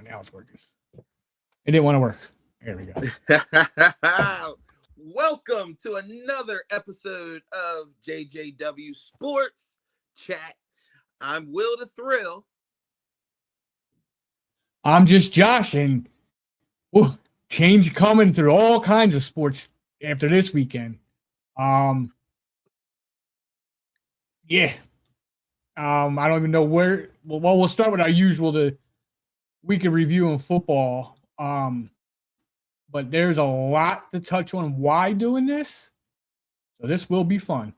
now it's working. It didn't want to work. There we go. Welcome to another episode of JJW Sports Chat. I'm Will the Thrill. I'm just Josh, and change coming through all kinds of sports after this weekend. Yeah. I don't even know where. Well, we'll start with our usual the week of review in football. But there's a lot to touch on why doing this. So this will be fun.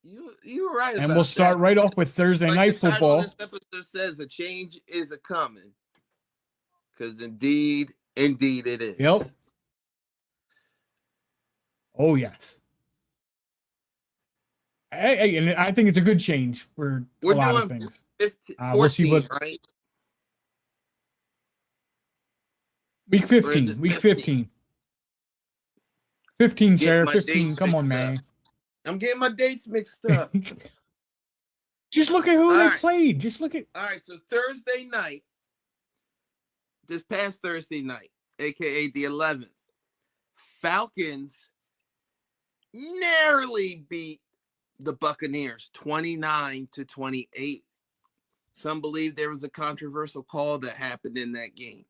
You were right about that. And we'll start right off with Thursday night football. This episode says a change is a coming. Because indeed it is. Yep. Oh, yes. Hey, and I think it's a good change for a lot of things. 14, we'll see what, right? Week 15. Week 15. 15, sir. 15. Come on, man. I'm getting my dates mixed up. Just look at who they played. Just look at. All right, so Thursday night, this past Thursday night, a.k.a. the 11th, Falcons narrowly beat the Buccaneers 29-28. Some believe there was a controversial call that happened in that game.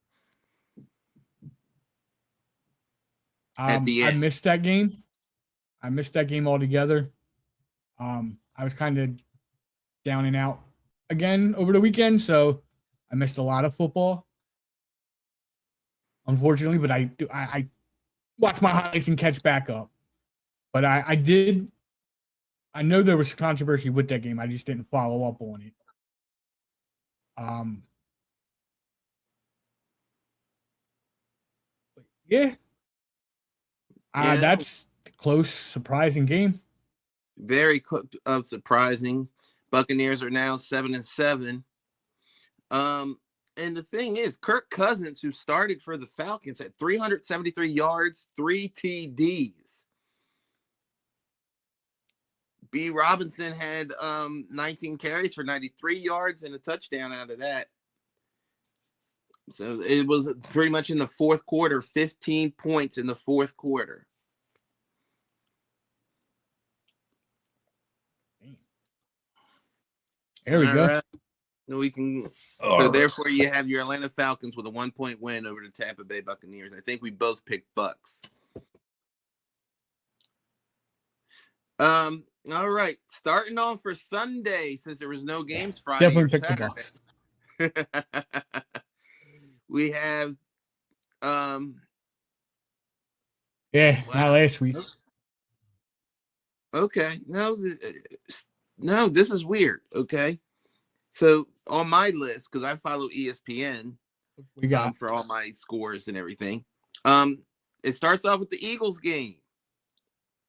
At the end. I missed that game. I missed that game altogether. I was kind of down and out again over the weekend, so I missed a lot of football, unfortunately. But I watch my highlights and catch back up. But I did. I know there was controversy with that game. I just didn't follow up on it. Yeah. That's a close, surprising game. Very surprising. Buccaneers are now 7-7. And the thing is, Kirk Cousins, who started for the Falcons, had 373 yards, 3 TDs. B. Robinson had 19 carries for 93 yards and a touchdown out of that. So it was pretty much in the fourth quarter, 15 points in the fourth quarter. There we go. Right. So we can. So therefore, you have your Atlanta Falcons with a 1-point win over the Tampa Bay Buccaneers. I think we both picked Bucks. All right. Starting on for Sunday, since there was no games Friday. Definitely picked the Bucks. We have not last week. Okay. No, this is weird. Okay. So on my list, because I follow ESPN, we got for all my scores and everything. It starts off with the Eagles game.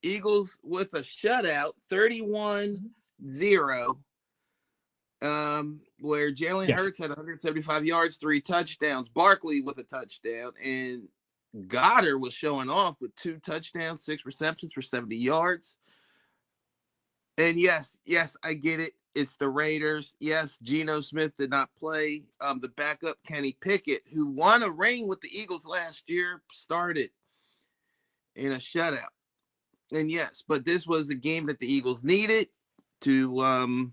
Eagles with a shutout, 31-0. Where Jalen Hurts had 175 yards, 3 touchdowns. Barkley with a touchdown, and Goddard was showing off with 2 touchdowns, 6 receptions for 70 yards. And yes, I get it. It's the Raiders. Yes, Geno Smith did not play. The backup, Kenny Pickett, who won a ring with the Eagles last year, started in a shutout. And yes, but this was a game that the Eagles needed to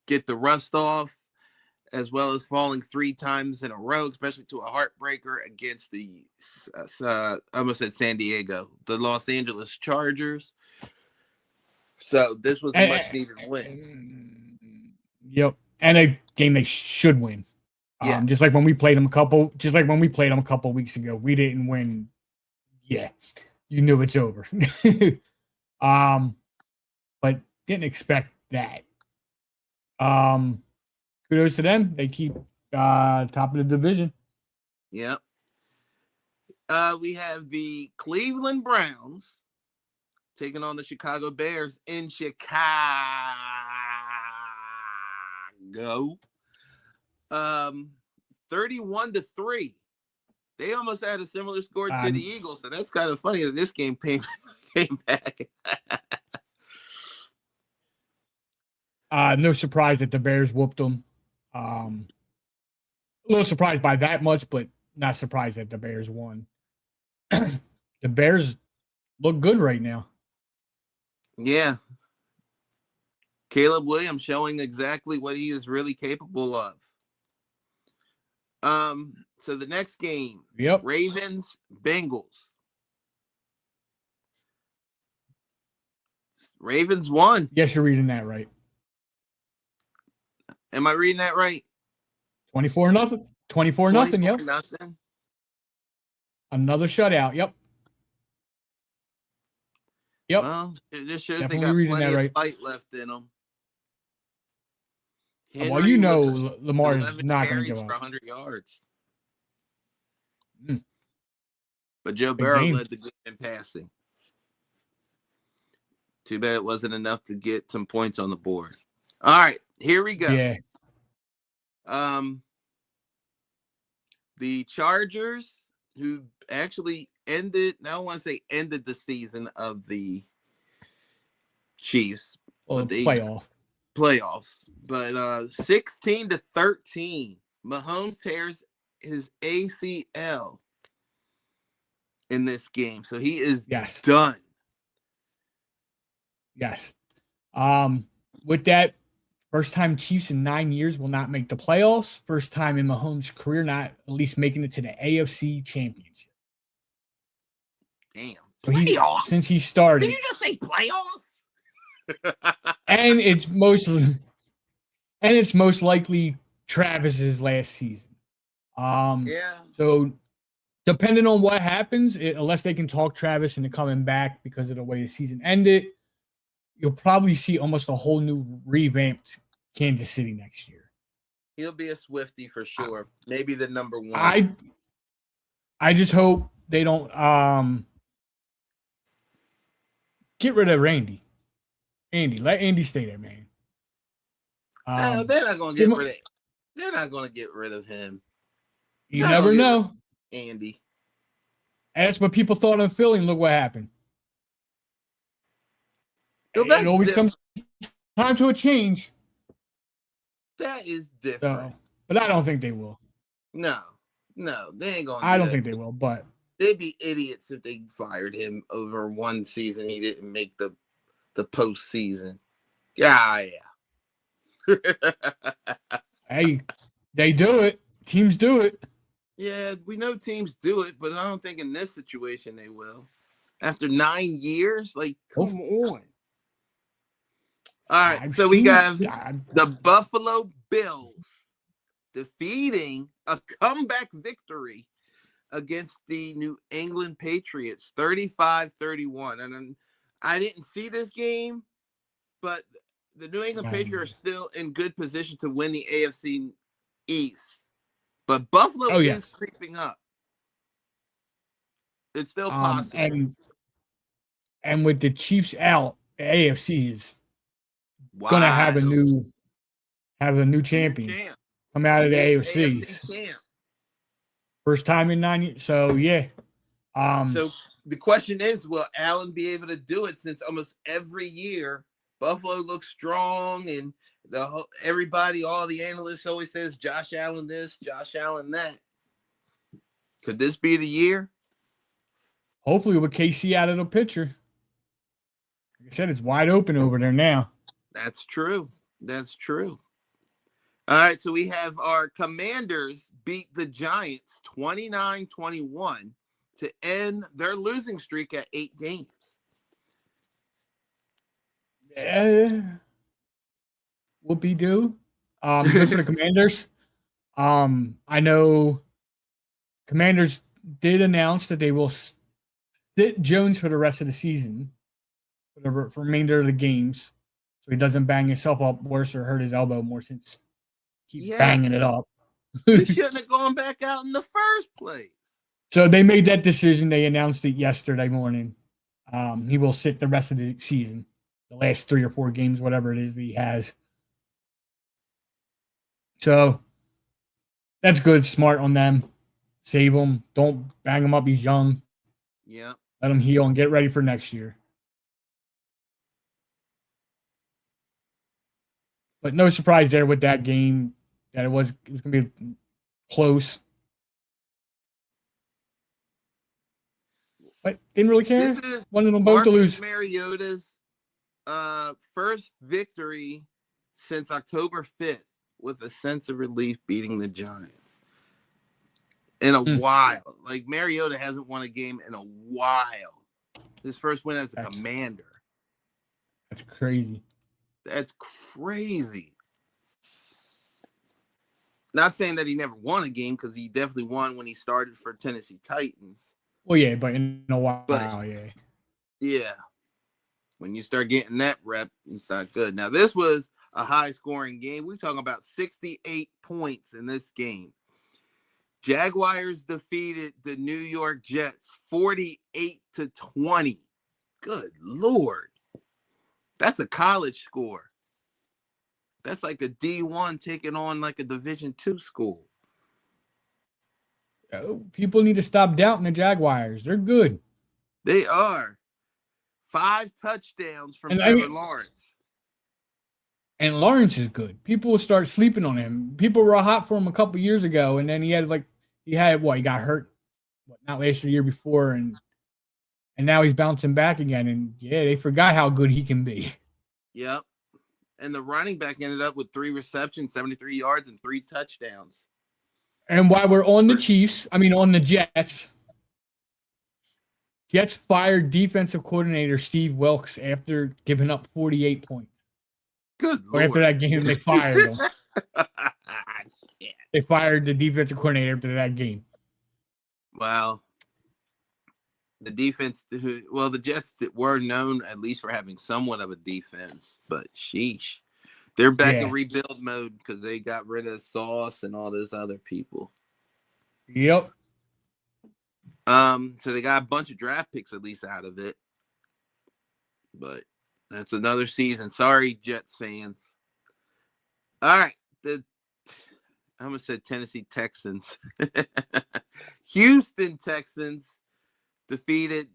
get the rust off, as well as falling 3 times in a row, especially to a heartbreaker against the I almost said San Diego, the Los Angeles Chargers. So this was a much needed win. Yep, and a game they should win. Yeah. Just like when we played them a couple weeks ago, we didn't win. Yeah, you knew it's over. But didn't expect that. Kudos to them. They keep top of the division. Yep. We have the Cleveland Browns taking on the Chicago Bears in Chicago. 31-3. They almost had a similar score to the Eagles, so that's kind of funny that this game came back. No surprise that the Bears whooped them. A little surprised by that much, but not surprised that the Bears won. The Bears look good right now. Yeah. Caleb Williams showing exactly what he is really capable of. So the next game, Yep. Ravens, Bengals. Ravens won. Yes, you're reading that right. Am I reading that right? 24-0. 24-0. Yep. Nothing. Another shutout. Yep. Well, it just shows Definitely they got plenty right. of fight left in them. Henry, well, you know Lamar is not going to give up. For 100 yards. Mm. But Joe Burrow led the game in passing. Too bad it wasn't enough to get some points on the board. All right, here we go. Yeah. The Chargers, who actually ended, now I want to say ended the season of the Chiefs. Well, the playoffs. But 16-13, Mahomes tears his ACL in this game. So he is done. Yes. With that, first time Chiefs in 9 years will not make the playoffs. First time in Mahomes' career not at least making it to the AFC Championship. Damn. So since he started. Did you just say playoffs? and it's most likely Travis's last season. So depending on what happens, unless they can talk Travis into coming back because of the way the season ended, you'll probably see almost a whole new revamped Kansas City next year. He'll be a Swiftie for sure. Maybe the number one. I just hope they don't get rid of Randy. Let Andy stay there, man. They're not going to get rid of. They're not going to get rid of him. You never know, Andy. That's what people thought of Philly, and look what happened. It always comes time to a change. That is different. But I don't think they will. No, they ain't going to. I don't think they will, but they'd be idiots if they fired him over one season. He didn't make the postseason. Yeah. Hey, they do it. Teams do it. Yeah, we know teams do it, but I don't think in this situation they will. After 9 years, come on. All right, so we got the Buffalo Bills defeating a comeback victory against the New England Patriots, 35-31. And I didn't see this game, but the New England Patriots are still in good position to win the AFC East. But Buffalo is creeping up. It's still possible. And with the Chiefs out, the AFC is going to have a new champion come out of the AFC. First time in 9 years. So, yeah. So the question is, will Allen be able to do it since almost every year Buffalo looks strong and everybody, all the analysts always says Josh Allen this, Josh Allen that. Could this be the year? Hopefully with KC out of the picture. Like I said, it's wide open over there now. That's true. All right, so we have our Commanders beat the Giants 29-21 to end their losing streak at 8 games. Whoopie-doo. Good for the Commanders. I know Commanders did announce that they will sit Jones for the rest of the season, for the remainder of the games, so he doesn't bang himself up worse or hurt his elbow more since he's banging it up. He shouldn't have gone back out in the first place. So they made that decision. They announced it yesterday morning. He will sit the rest of the season, the last 3 or 4 games, whatever it is that he has. So that's good, smart on them. Save him. Don't bang him up. He's young. Yeah. Let him heal and get ready for next year. But no surprise there with that game. that it was going to be close. But didn't really care. This is Wanted them both to lose. Mariota's first victory since October 5th with a sense of relief beating the Giants. In a while. Like, Mariota hasn't won a game in a while. His first win as a Commander. That's crazy. That's crazy. Not saying that he never won a game, because he definitely won when he started for Tennessee Titans. Well, yeah, but in a while, yeah. Yeah. When you start getting that rep, it's not good. Now, this was a high-scoring game. We're talking about 68 points in this game. Jaguars defeated the New York Jets 48-20. Good Lord. That's a college score. That's like a D1 taking on like a Division II school. People need to stop doubting the Jaguars. They're good. They are. 5 touchdowns from Trevor Lawrence. And Lawrence is good. People will start sleeping on him. People were hot for him a couple years ago, and then he got hurt, not last year, year before, and now he's bouncing back again. And yeah, they forgot how good he can be. Yep. And the running back ended up with 3 receptions, 73 yards, and 3 touchdowns. And while we're on the Jets, Jets fired defensive coordinator Steve Wilkes after giving up 48 points. Good Lord. After that game, they fired him. They fired the defensive coordinator after that game. Wow. The defense, the Jets were known at least for having somewhat of a defense, but sheesh. They're back in rebuild mode because they got rid of Sauce and all those other people. Yep. So they got a bunch of draft picks at least out of it. But that's another season. Sorry, Jets fans. All right. I almost said Tennessee Texans. Houston Texans defeated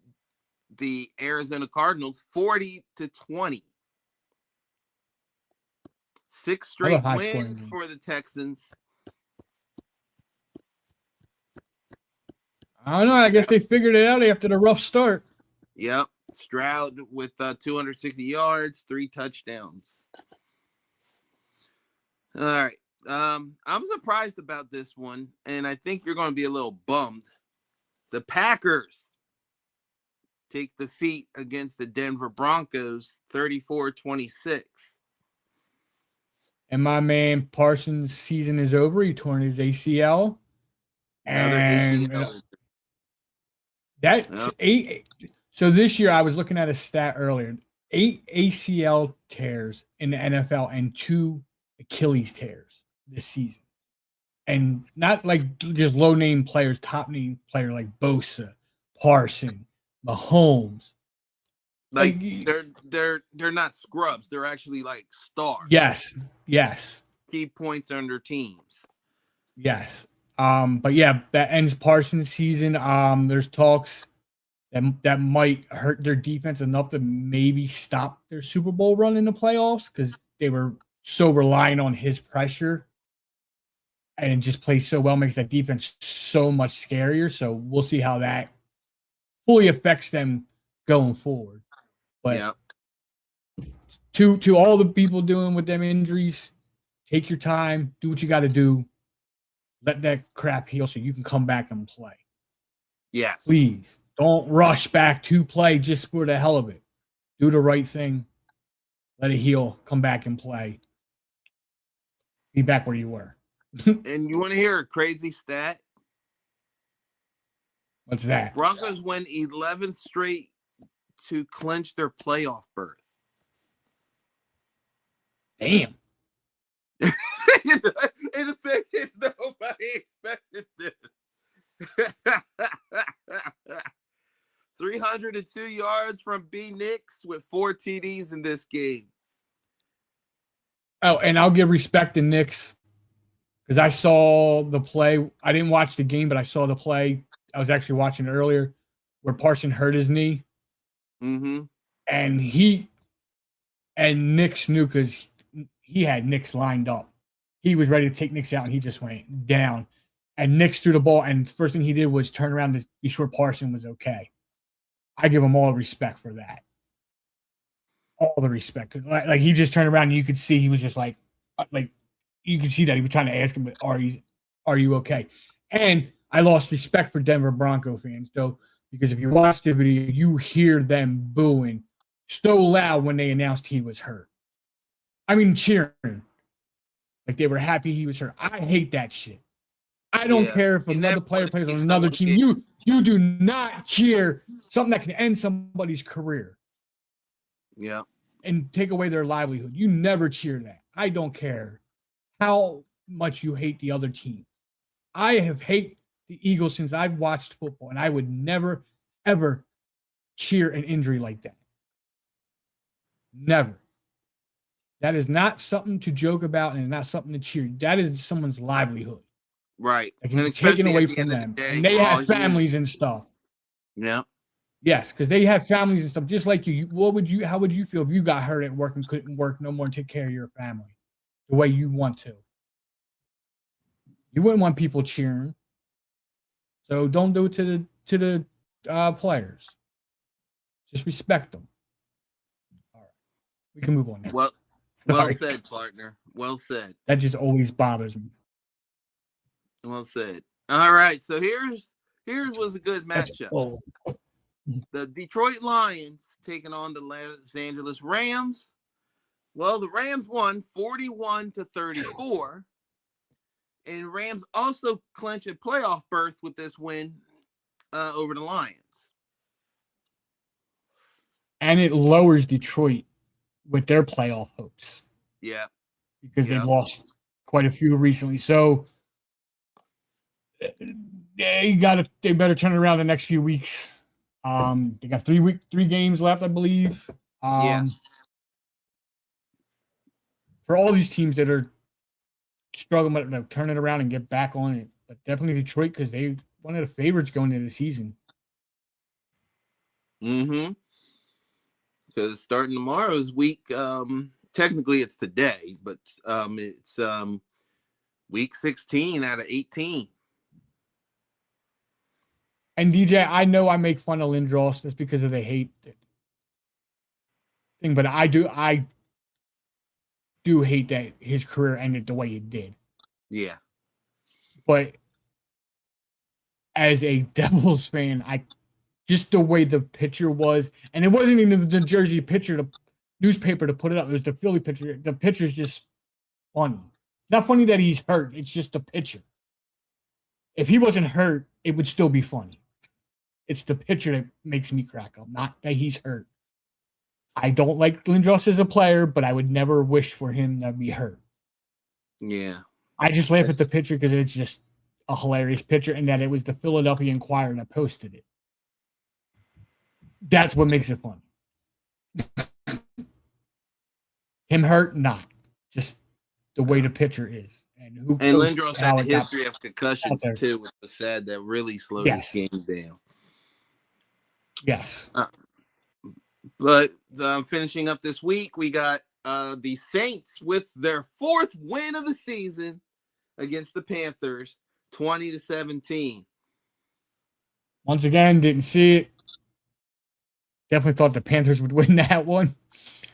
the Arizona Cardinals 40-20. 6 straight wins for the Texans. I don't know. I guess they figured it out after the rough start. Yep. Stroud with 260 yards, 3 touchdowns. All right. I'm surprised about this one, and I think you're going to be a little bummed. The Packers take defeat against the Denver Broncos 34-26. And my man Parsons' season is over. He torn his ACL. And that's 8. So this year, I was looking at a stat earlier. 8 ACL tears in the NFL and 2 Achilles tears this season. And not like just low-name players, top-name player like Bosa, Parsons, Mahomes. Like they're not scrubs. They're actually like stars. Yes. Key points on their teams. Yes. But yeah, that ends Parsons' season. There's talks that might hurt their defense enough to maybe stop their Super Bowl run in the playoffs because they were so relying on his pressure, and it just plays so well, makes that defense so much scarier. So we'll see how that fully affects them going forward. But to all the people dealing with them injuries, take your time, do what you got to do. Let that crap heal so you can come back and play. Yes. Please don't rush back to play just for the hell of it. Do the right thing. Let it heal. Come back and play. Be back where you were. And you want to hear a crazy stat? What's that? Broncos win 11th straight to clinch their playoff berth. Damn. And the thing is, nobody expected this. 302 yards from B. Nix with 4 TDs in this game. Oh, and I'll give respect to Nix because I saw the play. I didn't watch the game, but I saw the play. I was actually watching it earlier where Parsons hurt his knee. Mm-hmm. And Nix knew because he had Nix lined up. he was ready to take Nix out, and he just went down. And Nix threw the ball, and the first thing he did was turn around to be sure Parson was okay. I give him all the respect for that. All the respect. Like he just turned around, and you could see he was just like you could see that he was trying to ask him, are you okay? And I lost respect for Denver Bronco fans, though, because if you watch the video, you hear them booing so loud when they announced he was hurt. I mean, cheering. Like they were happy he was hurt. I hate that shit. I don't care if another player plays on another team. You do not cheer something that can end somebody's career. Yeah. And take away their livelihood. You never cheer that. I don't care how much you hate the other team. I have hated the Eagles since I've watched football, and I would never, ever cheer an injury like that. Never. That is not something to joke about, and it's not something to cheer. That is someone's livelihood. Right. Like, and taken away from them. And they have families and stuff. Yeah. Yes, because they have families and stuff just like you. How would you feel if you got hurt at work and couldn't work no more and take care of your family the way you want to? You wouldn't want people cheering. So don't do it to the players. Just respect them. All right. We can move on now. Well said, partner. Well said. That just always bothers me. Well said. All right. So here's was a good matchup. The Detroit Lions taking on the Los Angeles Rams. Well, the Rams won 41-34. And Rams also clinch a playoff berth with this win over the Lions. And it lowers Detroit with their playoff hopes. Yeah. Because they've lost quite a few recently. So they better turn around the next few weeks. They got 3 games left, I believe. For all these teams that are struggling to turn it around and get back on it, but definitely Detroit because they one of the favorites going into the season. Mm-hmm. Because starting tomorrow's week, technically it's today, but it's week 16 out of 18. And DJ, I know I make fun of Lindros just because of the hate thing, but I do hate that his career ended the way it did. Yeah. But as a Devils fan, just the way the picture was, and it wasn't even the Jersey picture, the newspaper to put it up. It was the Philly picture. The picture's just funny. It's not funny that he's hurt. It's just the picture. If he wasn't hurt, it would still be funny. It's the picture that makes me crack up, not that he's hurt. I don't like Lindros as a player, but I would never wish for him to be hurt. Yeah. I just laugh at the picture because it's just a hilarious picture, and that it was the Philadelphia Inquirer that posted it. That's what makes it funny. Him hurt, not. Just the way the picture is. And Lindros had a history of concussions, too, which was sad. That really slowed his game down. Yes. But finishing up this week, we got the Saints with their 4th win of the season against the Panthers, 20-17. Once again, didn't see it. Definitely thought the Panthers would win that one.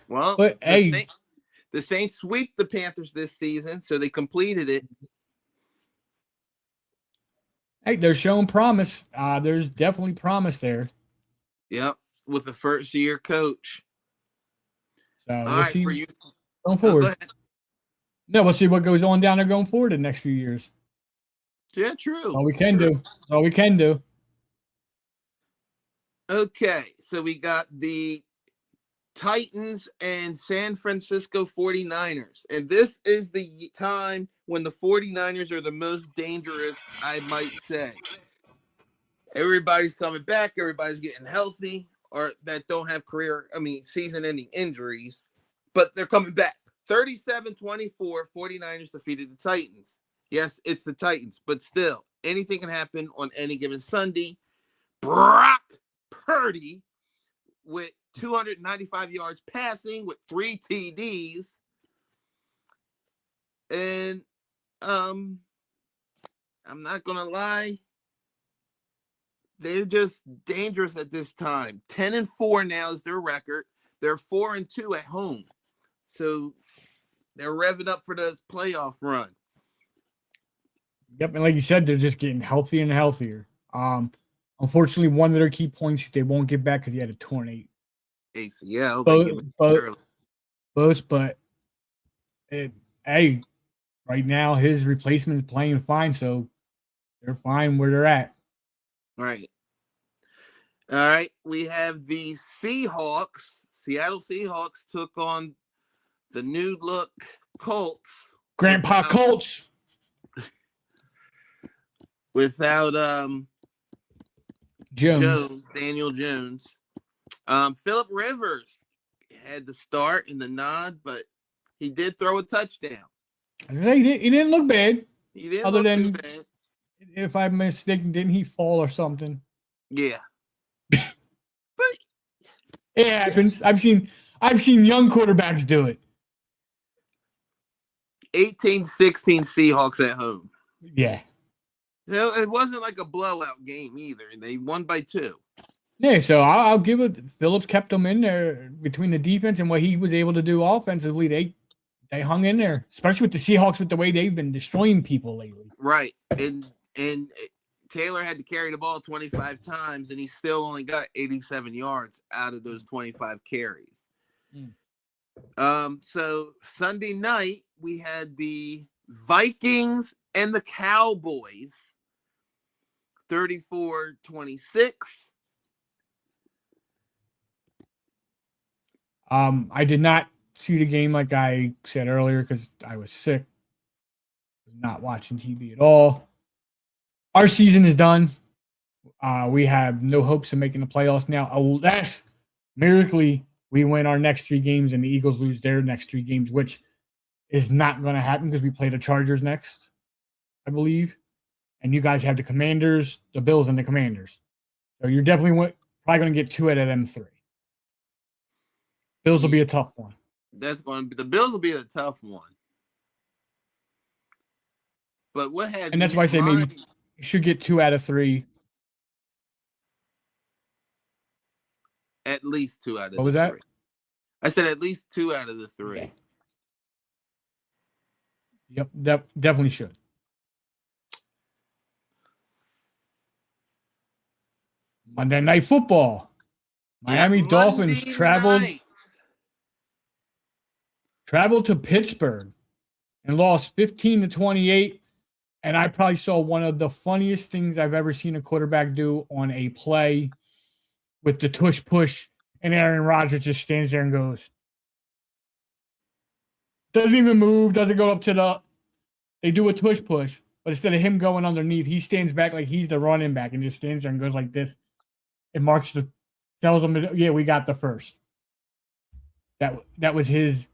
Well, but the Saints sweep the Panthers this season, so they completed it. Hey, they're showing promise. There's definitely promise there. Yep, with the first-year coach. So we'll see for you going forward. We'll see what goes on down there going forward in the next few years. Yeah, true. All we can do. All we can do. Okay, so we got the Titans and San Francisco 49ers. And this is the time when the 49ers are the most dangerous, I might say. Everybody's coming back. Everybody's getting healthy or that don't have season-ending injuries. But they're coming back. 37-24, 49ers defeated the Titans. Yes, it's the Titans. But still, anything can happen on any given Sunday. Brock Purdy with 295 yards passing with 3 TDs. And I'm not gonna lie. They're just dangerous at this time. 10-4 now is their record. They're 4-2 at home. So they're revving up for the playoff run. Yep, and like you said, they're just getting healthier and healthier. Unfortunately, one of their key points they won't get back because he had a torn ACL. But hey, right now his replacement is playing fine, so they're fine where they're at. Right. All right. We have the Seahawks. Seattle Seahawks took on the new look Colts. Grandpa Colts. Without Daniel Jones. Phillip Rivers had the start in the nod, but he did throw a touchdown. He didn't look bad. He didn't look too bad. If I'm mistaken, didn't he fall or something? Yeah. But it happens. I've seen young quarterbacks do it. 18-16 Seahawks at home. Yeah. It wasn't like a blowout game either. They won by 2. Yeah, so I'll give it. Phillips kept them in there between the defense and what he was able to do offensively. They hung in there, especially with the Seahawks with the way they've been destroying people lately. Right, and Taylor had to carry the ball 25 times, and he still only got 87 yards out of those 25 carries. So Sunday night we had the Vikings and the Cowboys. 34-26. I did not see the game like I said earlier because I was sick. Was not watching TV at all. Our season is done. We have no hopes of making the playoffs now, unless miraculously we win our next 3 games and the Eagles lose their next 3 games, which is not going to happen because we play the Chargers next, I believe. And you guys have the Commanders, the Bills, and the Commanders. So you're definitely probably going to get 2 out of them 3. Bills will be a tough one. The Bills will be a tough one. But what had and that's why I say maybe you should get 2 out of 3. At least 2 out of the 3. What was that? I said at least 2 out of the 3. Yep, definitely should. Monday Night Football. Miami Dolphins traveled to Pittsburgh and lost 15-28. And I probably saw one of the funniest things I've ever seen a quarterback do on a play with the tush push, and Aaron Rodgers just stands there and goes. Doesn't even move, doesn't go up to the. They do a tush push, but instead of him going underneath, he stands back like he's the running back and just stands there and goes like this. And tells them, yeah, we got the first. That was his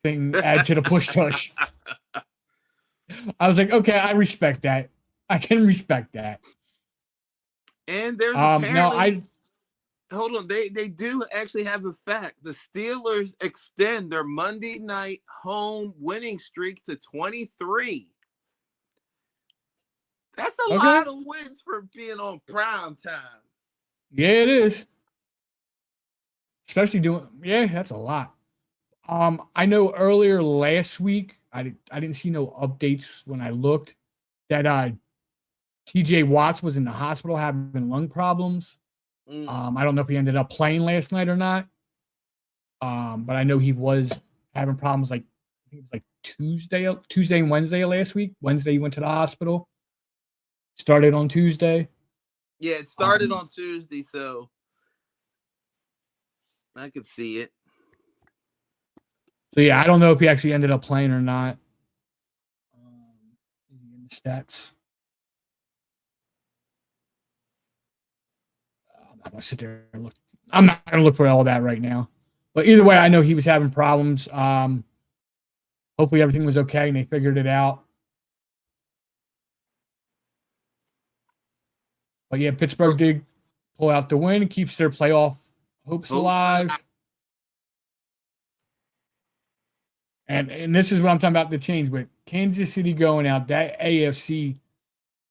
thing, add to the push tush. I was like, okay, I respect that. I can respect that. And there's apparently hold on, they do actually have a fact. The Steelers extend their Monday night home winning streak to 23. That's a lot of wins for being on prime time. Yeah, it is. Especially that's a lot. I know earlier last week, I didn't see no updates when I looked, that TJ Watts was in the hospital having lung problems. I don't know if he ended up playing last night or not. But I know he was having problems I think it was Tuesday and Wednesday of last week. Wednesday he went to the hospital. Started on Tuesday. Yeah, it started on Tuesday, so I could see it. So yeah, I don't know if he actually ended up playing or not. In the stats. I'm not gonna sit there and look. I'm not gonna look for all that right now. But either way, I know he was having problems. Hopefully everything was okay and they figured it out. But yeah, Pittsburgh did pull out the win and keeps their playoff hopes alive. And this is what I'm talking about the change with Kansas City going out. That AFC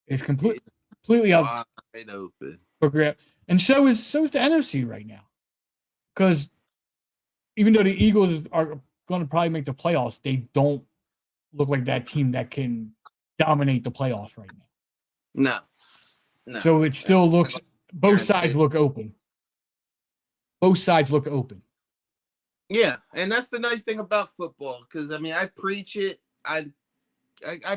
is completely up wide open. for grab. And so is the NFC right now. Because even though the Eagles are going to probably make the playoffs, they don't look like that team that can dominate the playoffs right now. No. So it still looks both sides look open. Both sides look open. Yeah, and that's the nice thing about football, because I mean, I preach it. I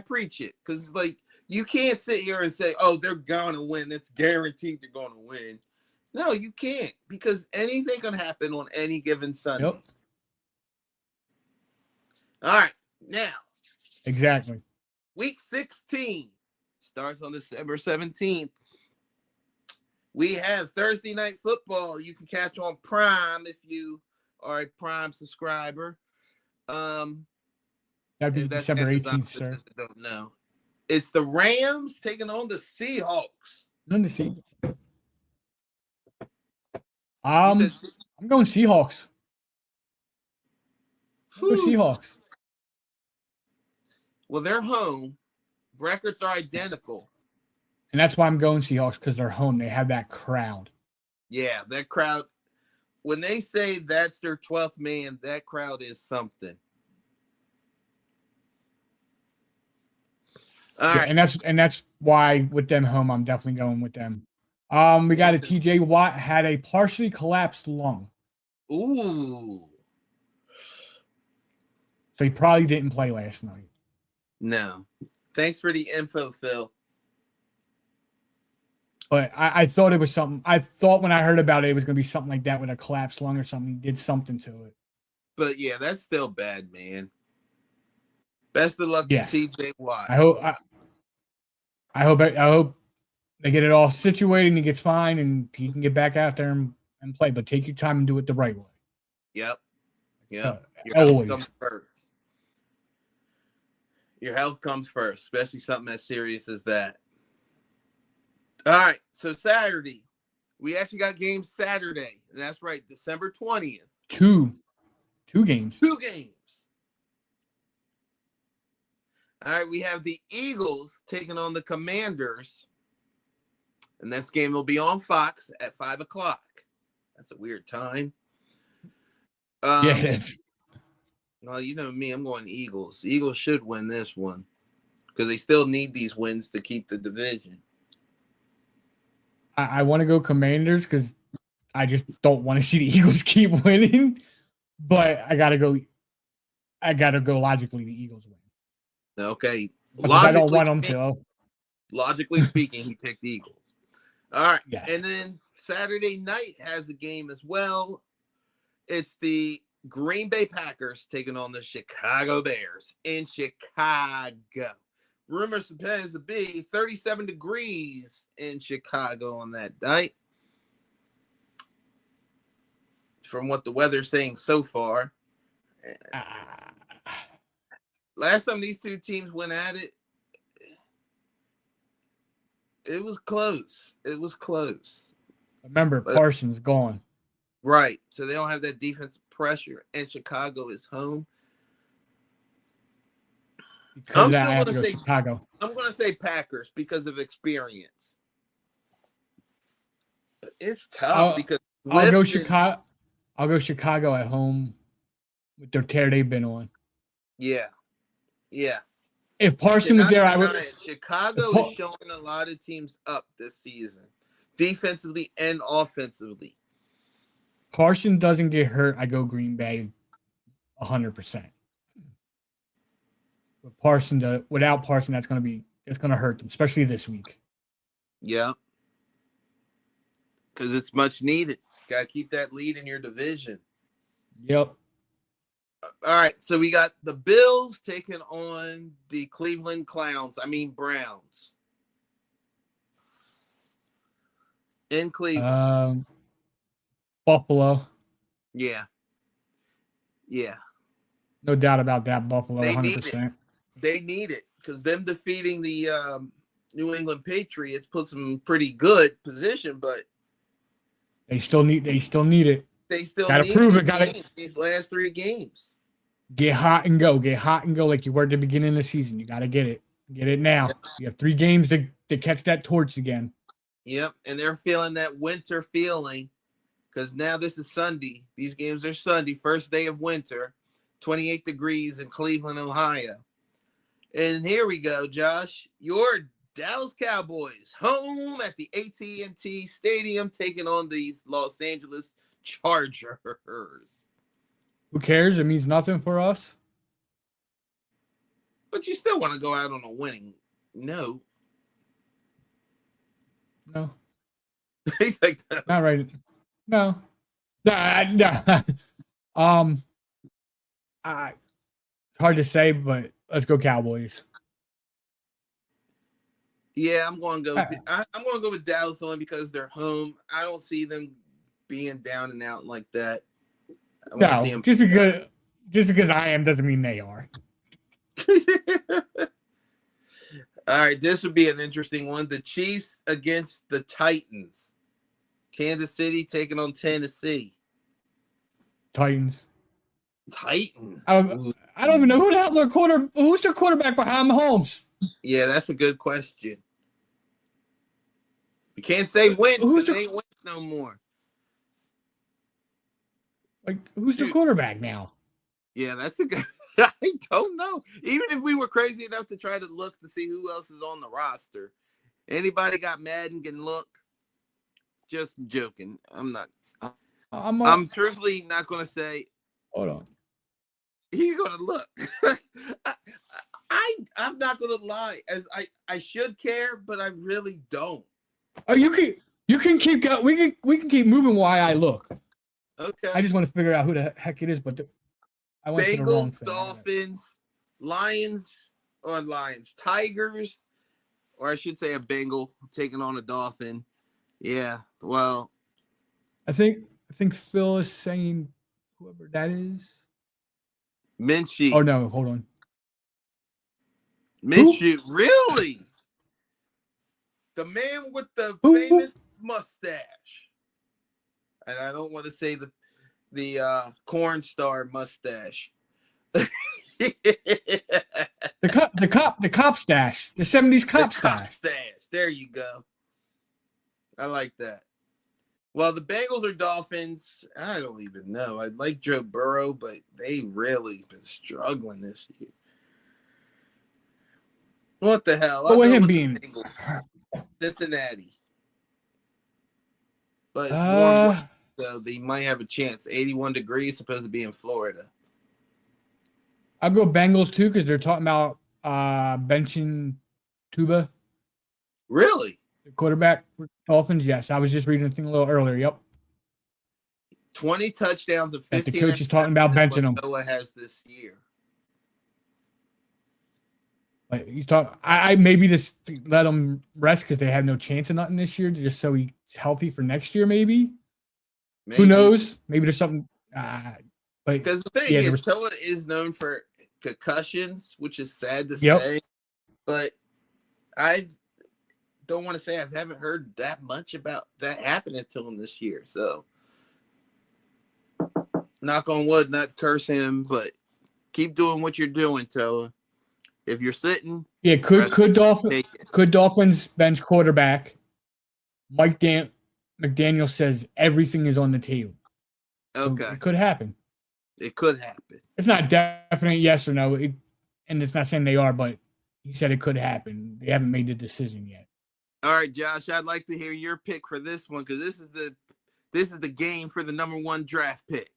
preach it because like you can't sit here and say, "Oh, they're gonna win. It's guaranteed they're gonna win." No, you can't, because anything can happen on any given Sunday. Yep. All right, now exactly. Week 16 starts on December 17th. We have Thursday night football. You can catch on Prime if you are a Prime subscriber. That'd be December 18th, sir. I don't know. It's the Rams taking on the Seahawks. None to see. I'm going Seahawks. Go Seahawks. Well, they're home. Records are identical. And that's why I'm going Seahawks, because they're home. They have that crowd. Yeah, that crowd. When they say that's their 12th man, that crowd is something. All right. And that's why with them home, I'm definitely going with them. We got a TJ Watt had a partially collapsed lung. Ooh. So he probably didn't play last night. No. Thanks for the info, Phil. But I thought it was something. I thought when I heard about it was going to be something like that with a collapsed lung or something. He did something to it. But yeah, that's still bad, man. Best of luck to TJ Watt. I hope they get it all situated and he gets fine and he can get back out there and play. But take your time and do it the right way. Yep. Your always. health comes first. Your health comes first, especially something as serious as that. All right, so Saturday. We actually got games Saturday. And that's right, December 20th. Two games. 2 games. All right, we have the Eagles taking on the Commanders. And this game will be on Fox at 5 o'clock. That's a weird time. Yeah, it is. Well, you know me, I'm going Eagles. The Eagles should win this one because they still need these wins to keep the division. I want to go Commanders because I just don't want to see the Eagles keep winning. But I gotta go logically the Eagles win. Okay. I don't want them to. Logically speaking, he picked the Eagles. All right. Yes. And then Saturday night has a game as well. It's the Green Bay Packers taking on the Chicago Bears in Chicago. Rumors supposed to be 37 degrees in Chicago on that night. From what the weather's saying so far. Last time these two teams went at it, it was close. It was close. Remember, Parsons gone. Right. So they don't have that defensive pressure. And Chicago is home. I'm still going to say Chicago. I'm going to say Packers because of experience. But it's tough because I'll go Chicago. I'll go Chicago at home with their tear they've been on. Yeah. Yeah. If Parsons was there, I would. Chicago is showing a lot of teams up this season, defensively and offensively. Parsons doesn't get hurt, I go Green Bay 100%. But without Parsons, it's going to hurt them, especially this week. Yeah. Because it's much needed. Got to keep that lead in your division. Yep. All right, so we got the Bills taking on the Cleveland Browns. In Cleveland. Buffalo. Yeah. Yeah. No doubt about that, Buffalo, 100%. They need it because them defeating the New England Patriots puts them in pretty good position, but they still need it. They still gotta need prove it. These last 3 games. Get hot and go. Get hot and go like you were at the beginning of the season. You got to get it. Get it now. Yep. You have 3 games to catch that torch again. Yep, and they're feeling that winter feeling because now this is Sunday. These games are Sunday, first day of winter, 28 degrees in Cleveland, Ohio. And here we go, Josh. Your Dallas Cowboys home at the AT&T Stadium taking on the Los Angeles Chargers. Who cares? It means nothing for us. But you still want to go out on a winning note. No. He's like, not right. No. Nah. It's hard to say, but let's go Cowboys. Yeah, I'm going to go. I'm going to go with Dallas only because they're home. I don't see them being down and out like that. No, just because I am doesn't mean they are. All right, this would be an interesting one. The Chiefs against the Titans. Kansas City taking on Tennessee. Titans. I don't even know who the hell who's their quarterback behind Mahomes. Yeah, that's a good question. You can't say Wentz because it ain't Wentz no more. Like, who's the quarterback now? Yeah, that's a good. I don't know. Even if we were crazy enough to try to look to see who else is on the roster, anybody got Madden can look. Just joking. I'm not. I'm truthfully not going to say. Hold on. He's going to look. I'm not going to lie. As I should care, but I really don't. Oh, you can keep going. We can keep moving while I look. Okay. I just want to figure out who the heck it is, but I went to the wrong thing. Dolphins, Lions, Tigers, or I should say a Bengal taking on a Dolphin. Yeah, well, I think Phil is saying whoever that is. Minshew. Oh no, hold on. Minshew, really? The man with the famous mustache. And I don't want to say the corn star mustache. the cop stash. The 70s cop stash. There you go. I like that. Well, the Bengals or Dolphins, I don't even know. I like Joe Burrow, but they really been struggling this year. What the hell? What with him being Cincinnati. But it's warm, so they might have a chance. 81 degrees, supposed to be in Florida. I'll go Bengals too because they're talking about benching Tuba. Really? The quarterback for Dolphins, yes. I was just reading the thing a little earlier. Yep. 20 touchdowns and 15. The coach is talking about benching him. Noah has this year. Like he's talking, I maybe just let him rest because they had no chance of nothing this year, just so he's healthy for next year. Maybe. Who knows? Maybe there's something. But because the thing is, Toa is known for concussions, which is sad to say. But I don't want to say I haven't heard that much about that happening to him this year. So, knock on wood, not curse him, but keep doing what you're doing, Toa. If you're sitting, could Dolphins bench quarterback? Mike McDaniel says everything is on the table. Okay, so it could happen. It could happen. It's not definite yes or no, and it's not saying they are, but he said it could happen. They haven't made the decision yet. All right, Josh, I'd like to hear your pick for this one because this is the game for the number 1 draft pick.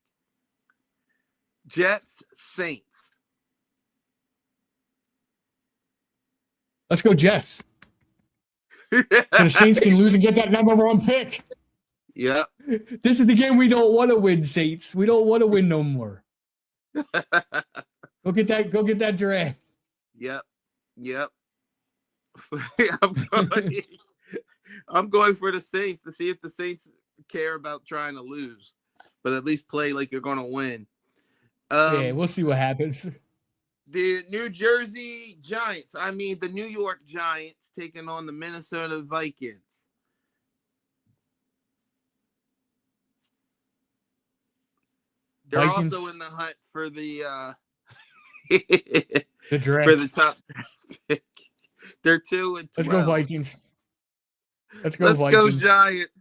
Jets, Saints. Let's go Jets. So the Saints can lose and get that number 1 pick. Yep. This is the game we don't want to win, Saints. We don't want to win no more. Go get that draft. Yep. I'm going for the Saints to see if the Saints care about trying to lose, but at least play like you're going to win. We'll see what happens. The New York Giants taking on the Minnesota Vikings. They're also in the hunt for the The draft. For the top pick. They're 2-12. Let's go Vikings. Let's Vikings. go Giants.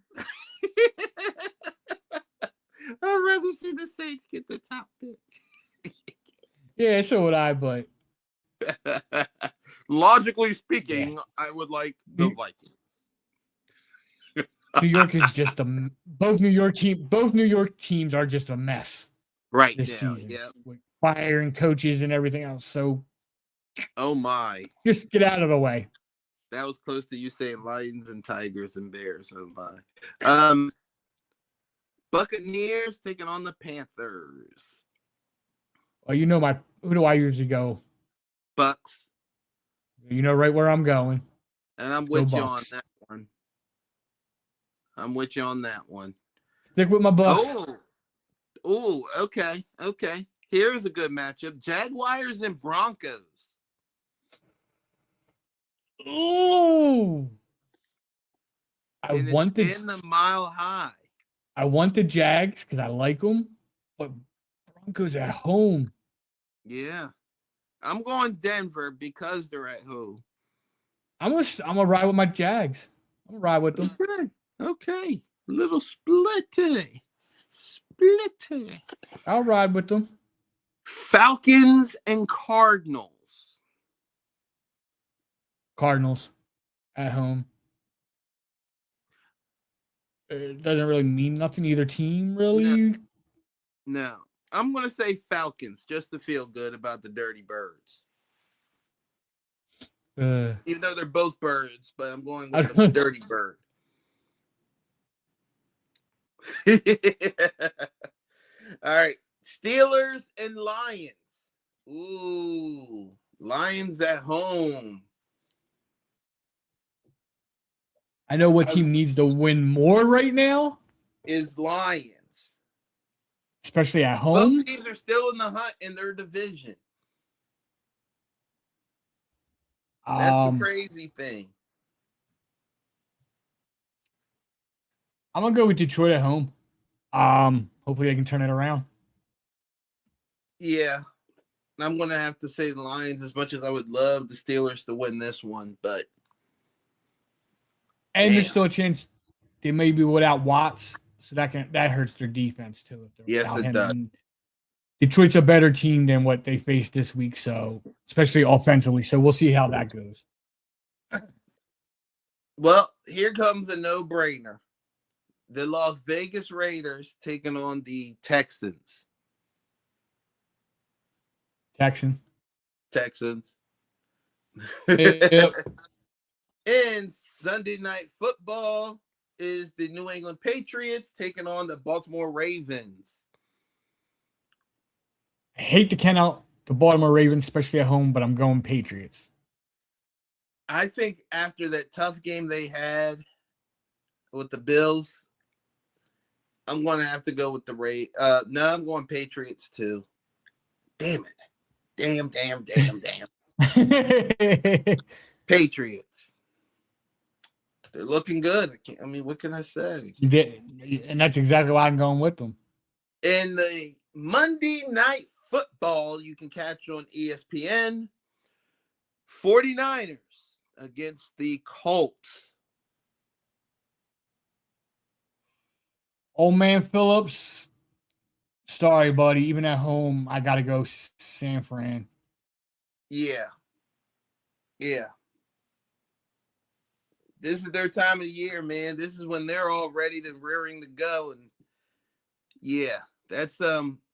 I'd rather see the Saints get the top pick. Yeah, so would I, but logically speaking, I would like the Vikings. New York is just both New York teams are just a mess right this now. season. Yeah, with firing coaches and everything else. So, oh my, just get out of the way. That was close to you saying Lions and Tigers and Bears. Oh my. Buccaneers taking on the Panthers. Well, you know who do I usually go? Bucks. You know right where I'm going. And I'm with you on that one. Stick with my Bucks. Oh, okay. Here's a good matchup. Jaguars and Broncos. Ooh. In the Mile High. I want the Jags because I like them, but Broncos at home. Yeah. I'm going Denver because they're at home. I'm gonna ride with my Jags. I'm gonna ride with them. Okay. Little splitty. I'll ride with them. Falcons and Cardinals. Cardinals at home. It doesn't really mean nothing either team, really. No. I'm going to say Falcons just to feel good about the Dirty Birds. Even though they're both birds, but I'm going with the Dirty Bird. All right. Steelers and Lions. Ooh. Lions at home. I know what team needs to win more right now. Is Lions. Especially at home. Both teams are still in the hunt in their division. That's the crazy thing. I'm going to go with Detroit at home. Hopefully I can turn it around. Yeah. I'm going to have to say the Lions as much as I would love the Steelers to win this one, but. And there's still a chance they may be without Watts, so that hurts their defense too. Yes, it does. And Detroit's a better team than what they faced this week, so especially offensively. So we'll see how that goes. Well, here comes a no-brainer. The Las Vegas Raiders taking on the Texans. Texans. Yep. And Sunday Night Football is the New England Patriots taking on the Baltimore Ravens. I hate to count out the Baltimore Ravens, especially at home, but I'm going Patriots. I think after that tough game they had with the Bills, I'm going to have to go with the Ravens. No, I'm going Patriots too. Damn it. Damn. Patriots. They're looking good. I mean, what can I say? And that's exactly why I'm going with them. In the Monday Night Football, you can catch on ESPN, 49ers against the Colts. Old man Phillips, sorry, buddy. Even at home, I got to go San Fran. Yeah. This is their time of the year, man. This is when they're all ready to rearing to go. And yeah, that's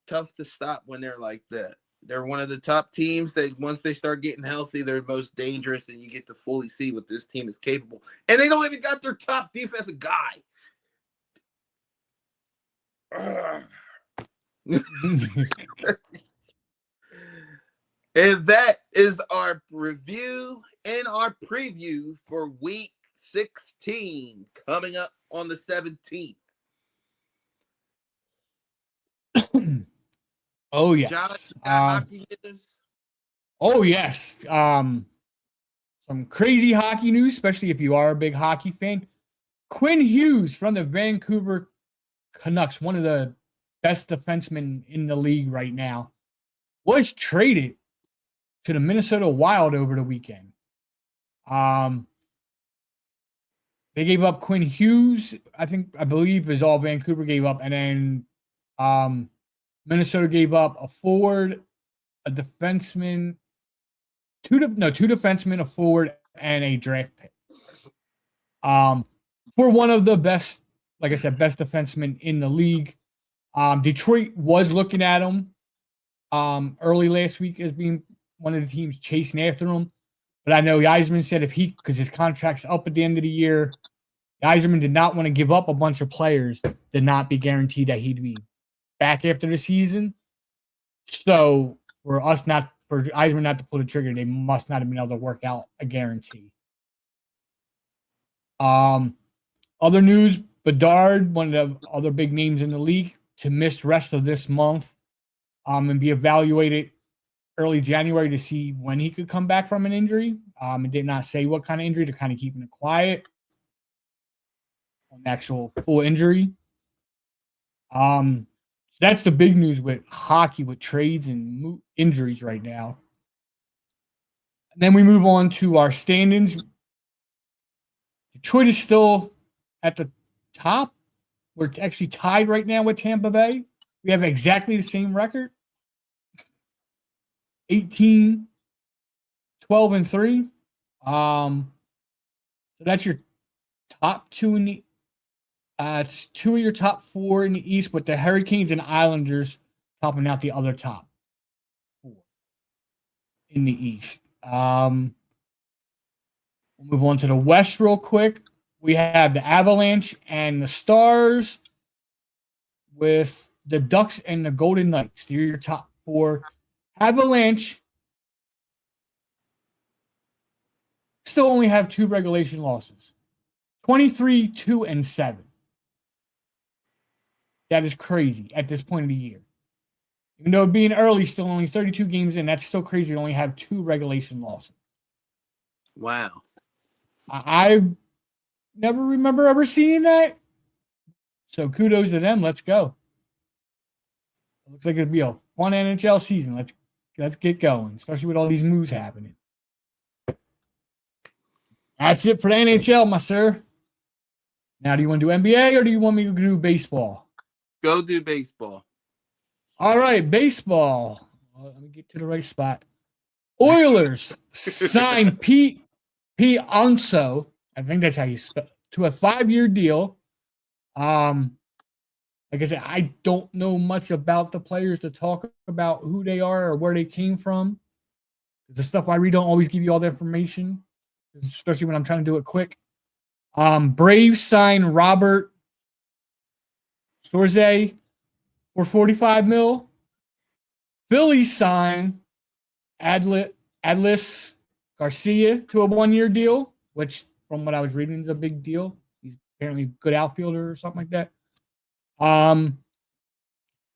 tough to stop when they're like that. They're one of the top teams that once they start getting healthy, they're most dangerous, and you get to fully see what this team is capable. And they don't even got their top defensive guy. And that is our review and our preview for week 16 coming up on the 17th. Oh, yes. Josh, hockey news? Oh, yes. Some crazy hockey news, especially if you are a big hockey fan. Quinn Hughes from the Vancouver Canucks, one of the best defensemen in the league right now, was traded to the Minnesota Wild over the weekend. They gave up Quinn Hughes, I believe is all Vancouver gave up, and then Minnesota gave up a forward, a defenseman, two defensemen, a forward, and a draft pick. For one of the best, like I said, best defensemen in the league. Detroit was looking at him early last week as being one of the teams chasing after him. But I know Yzerman said because his contract's up at the end of the year, Yzerman did not want to give up a bunch of players to not be guaranteed that he'd be back after the season. So for Yzerman not to pull the trigger, they must not have been able to work out a guarantee. Other news, Bedard, one of the other big names in the league, to miss rest of this month and be evaluated early January to see when he could come back from an injury. It did not say what kind of injury. They're kind of keeping it quiet on the actual full injury. So that's the big news with hockey, with trades and injuries right now. And then we move on to our standings. Detroit is still at the top. We're actually tied right now with Tampa Bay. We have exactly the same record. 18, 12, and 3. So that's your top two in the it's two of your top four in the East, with the Hurricanes and Islanders topping out the other top four in the East. We'll move on to the West real quick. We have the Avalanche and the Stars, with the Ducks and the Golden Knights. They're your top four. Avalanche still only have 2 regulation losses. 23, 2, and 7. That is crazy at this point of the year. Even though being early, still only 32 games in, that's still crazy to only have 2 regulation losses. Wow. I never remember ever seeing that. So kudos to them. Let's go. It looks like it'll be a fun NHL season. Let's get going, especially with all these moves happening. That's it for the NHL, my sir. Now, do you want to do NBA or do you want me to do baseball? Go do baseball. All right, baseball. Let me get to the right spot. Oilers signed Pete Alonso, I think that's how you spell, to a 5-year deal. Like I said, I don't know much about the players to talk about who they are or where they came from. The stuff I read don't always give you all the information, especially when I'm trying to do it quick. Braves signed Robert Sorze for $45 million. Phillies signed Adlis Garcia to a 1-year deal, which, from what I was reading, is a big deal. He's apparently a good outfielder or something like that.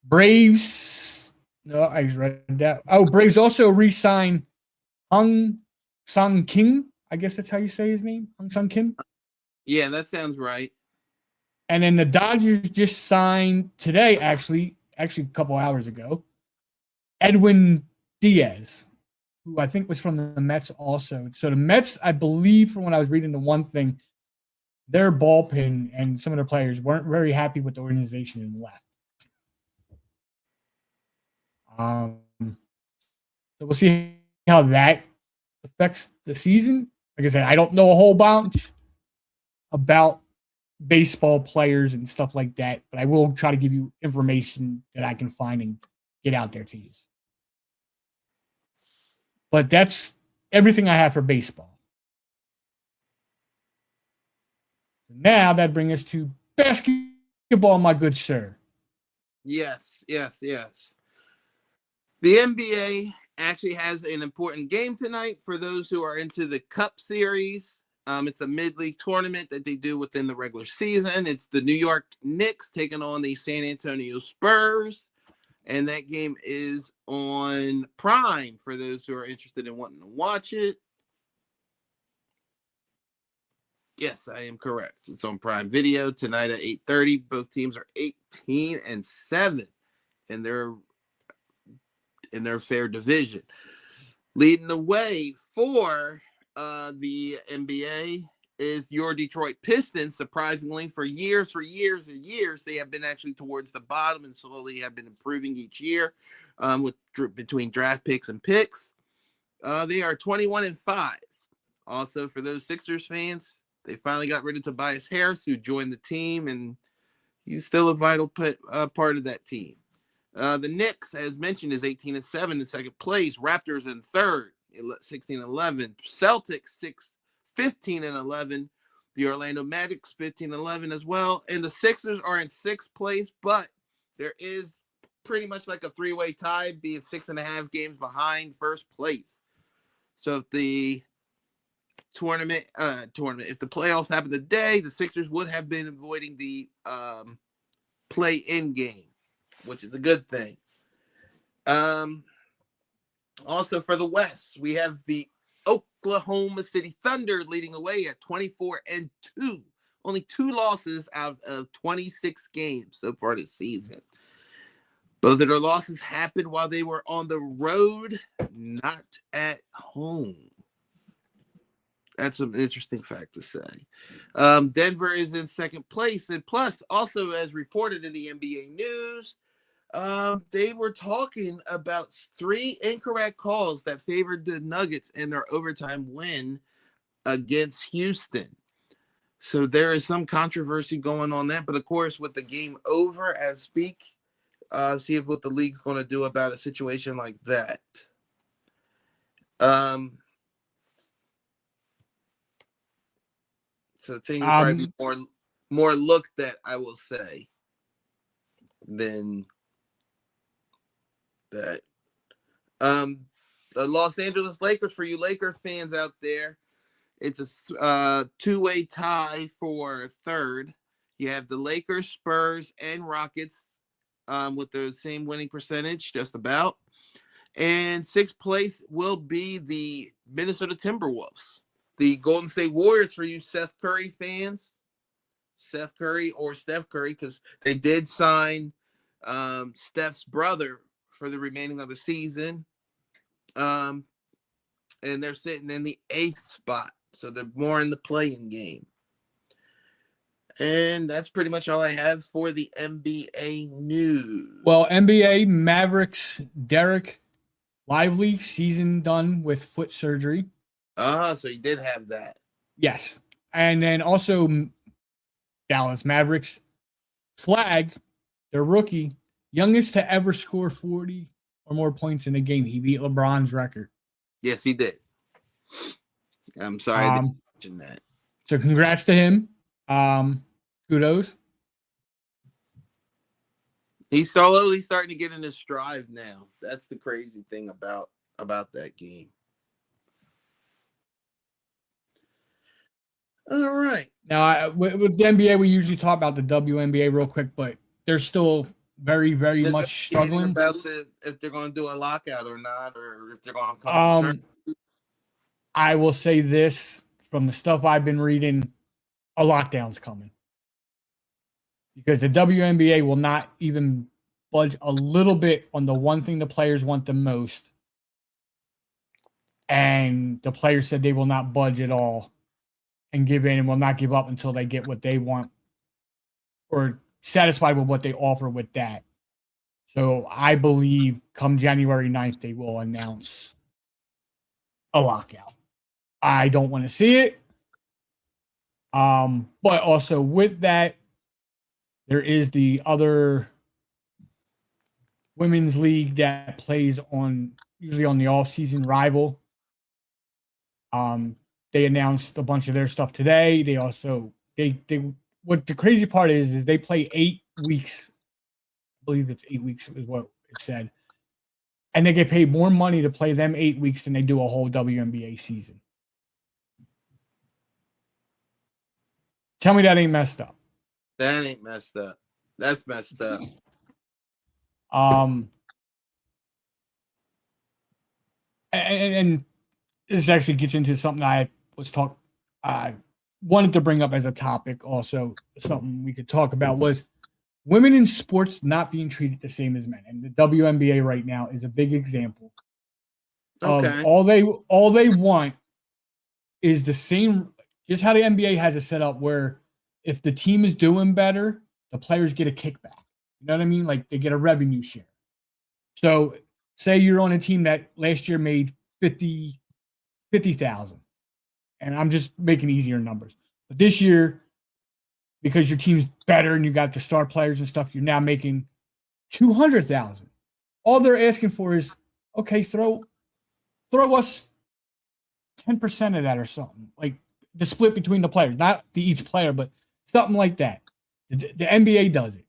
Braves. No, I just read that. Oh, Braves also re-signed Hung Sung Kim. I guess that's how you say his name. Hung Sung Kim. Yeah, that sounds right. And then the Dodgers just signed today, actually a couple hours ago, Edwin Diaz, who I think was from the Mets also. So the Mets, I believe, from when I was reading the one thing, their bullpen and some of their players weren't very happy with the organization and left. So we'll see how that affects the season. Like I said, I don't know a whole bunch about baseball players and stuff like that, but I will try to give you information that I can find and get out there to use. But that's everything I have for baseball. Now that brings us to basketball, my good sir. Yes. The NBA actually has an important game tonight for those who are into the Cup Series. It's a mid-league tournament that they do within the regular season. It's the New York Knicks taking on the San Antonio Spurs. And that game is on Prime for those who are interested in wanting to watch it. Yes, I am correct. It's on Prime Video tonight at 8:30. Both teams are 18-7 in their fair division. Leading the way for the NBA is your Detroit Pistons. Surprisingly, for years and years, they have been actually towards the bottom and slowly have been improving each year between draft picks and picks. They are 21-5. Also, for those Sixers fans, they finally got rid of Tobias Harris, who joined the team, and he's still a vital part of that team. The Knicks, as mentioned, is 18-7 in second place. Raptors in third, 16-11. Celtics 15-11. The Orlando Magic 15-11 as well. And the Sixers are in sixth place, but there is pretty much like a three-way tie, being 6.5 games behind first place. So if the if the playoffs happen today, the Sixers would have been avoiding the play-in game, which is a good thing. Also for the West, we have the Oklahoma City Thunder leading away at 24-2. Only 2 losses out of 26 games so far this season. Both of their losses happened while they were on the road, not at home. That's an interesting fact to say. Denver is in second place. And plus, also as reported in the NBA news, they were talking about 3 incorrect calls that favored the Nuggets in their overtime win against Houston. So there is some controversy going on that. But of course, with the game over as speak, see what the league's going to do about a situation like that. So things will probably be more looked at, I will say, than that. The Los Angeles Lakers, for you Lakers fans out there, it's a 2-way tie for third. You have the Lakers, Spurs, and Rockets with the same winning percentage, just about. And sixth place will be the Minnesota Timberwolves. The Golden State Warriors, for you Seth Curry fans, Seth Curry or Steph Curry, because they did sign Steph's brother for the remaining of the season. And they're sitting in the 8th spot. So they're more in the playing game. And that's pretty much all I have for the NBA news. Well, NBA Mavericks Derek Lively, season done with foot surgery. So you did have that. Yes. And then also Dallas Mavericks Flag, their rookie, youngest to ever score 40 or more points in a game. He beat LeBron's record. Yes, he did. I'm sorry I didn't mention that. So congrats to him. Kudos. He's slowly starting to get in his stride now. That's the crazy thing about that game. All right. Now, with the NBA, we usually talk about the WNBA real quick, but they're still very, very much struggling. About if they're going to do a lockout or not, or if they're going to come. I will say this from the stuff I've been reading: a lockdown's coming because the WNBA will not even budge a little bit on the one thing the players want the most, and the players said they will not budge at all and give in and will not give up until they get what they want or satisfied with what they offer with that. So I believe come January 9th, they will announce a lockout. I don't want to see it. But also with that, there is the other women's league that plays usually on the off-season Rival. They announced a bunch of their stuff today. They also what the crazy part is they play 8 weeks. I believe it's 8 weeks is what it said. And they get paid more money to play them 8 weeks than they do a whole WNBA season. Tell me that ain't messed up. That ain't messed up. That's messed up. And this actually gets into something I wanted to bring up as a topic. Also, something we could talk about was women in sports not being treated the same as men, and the WNBA right now is a big example. Okay. all they want is the same, just how the NBA has it set up, where if the team is doing better, the players get a kickback. You know what I mean? Like they get a revenue share. So say you're on a team that last year made 50,000, and I'm just making easier numbers. But this year, because your team's better and you got the star players and stuff, you're now making 200,000. All they're asking for is, okay, throw us 10% of that or something, like the split between the players, not each player, but something like that. The NBA does it.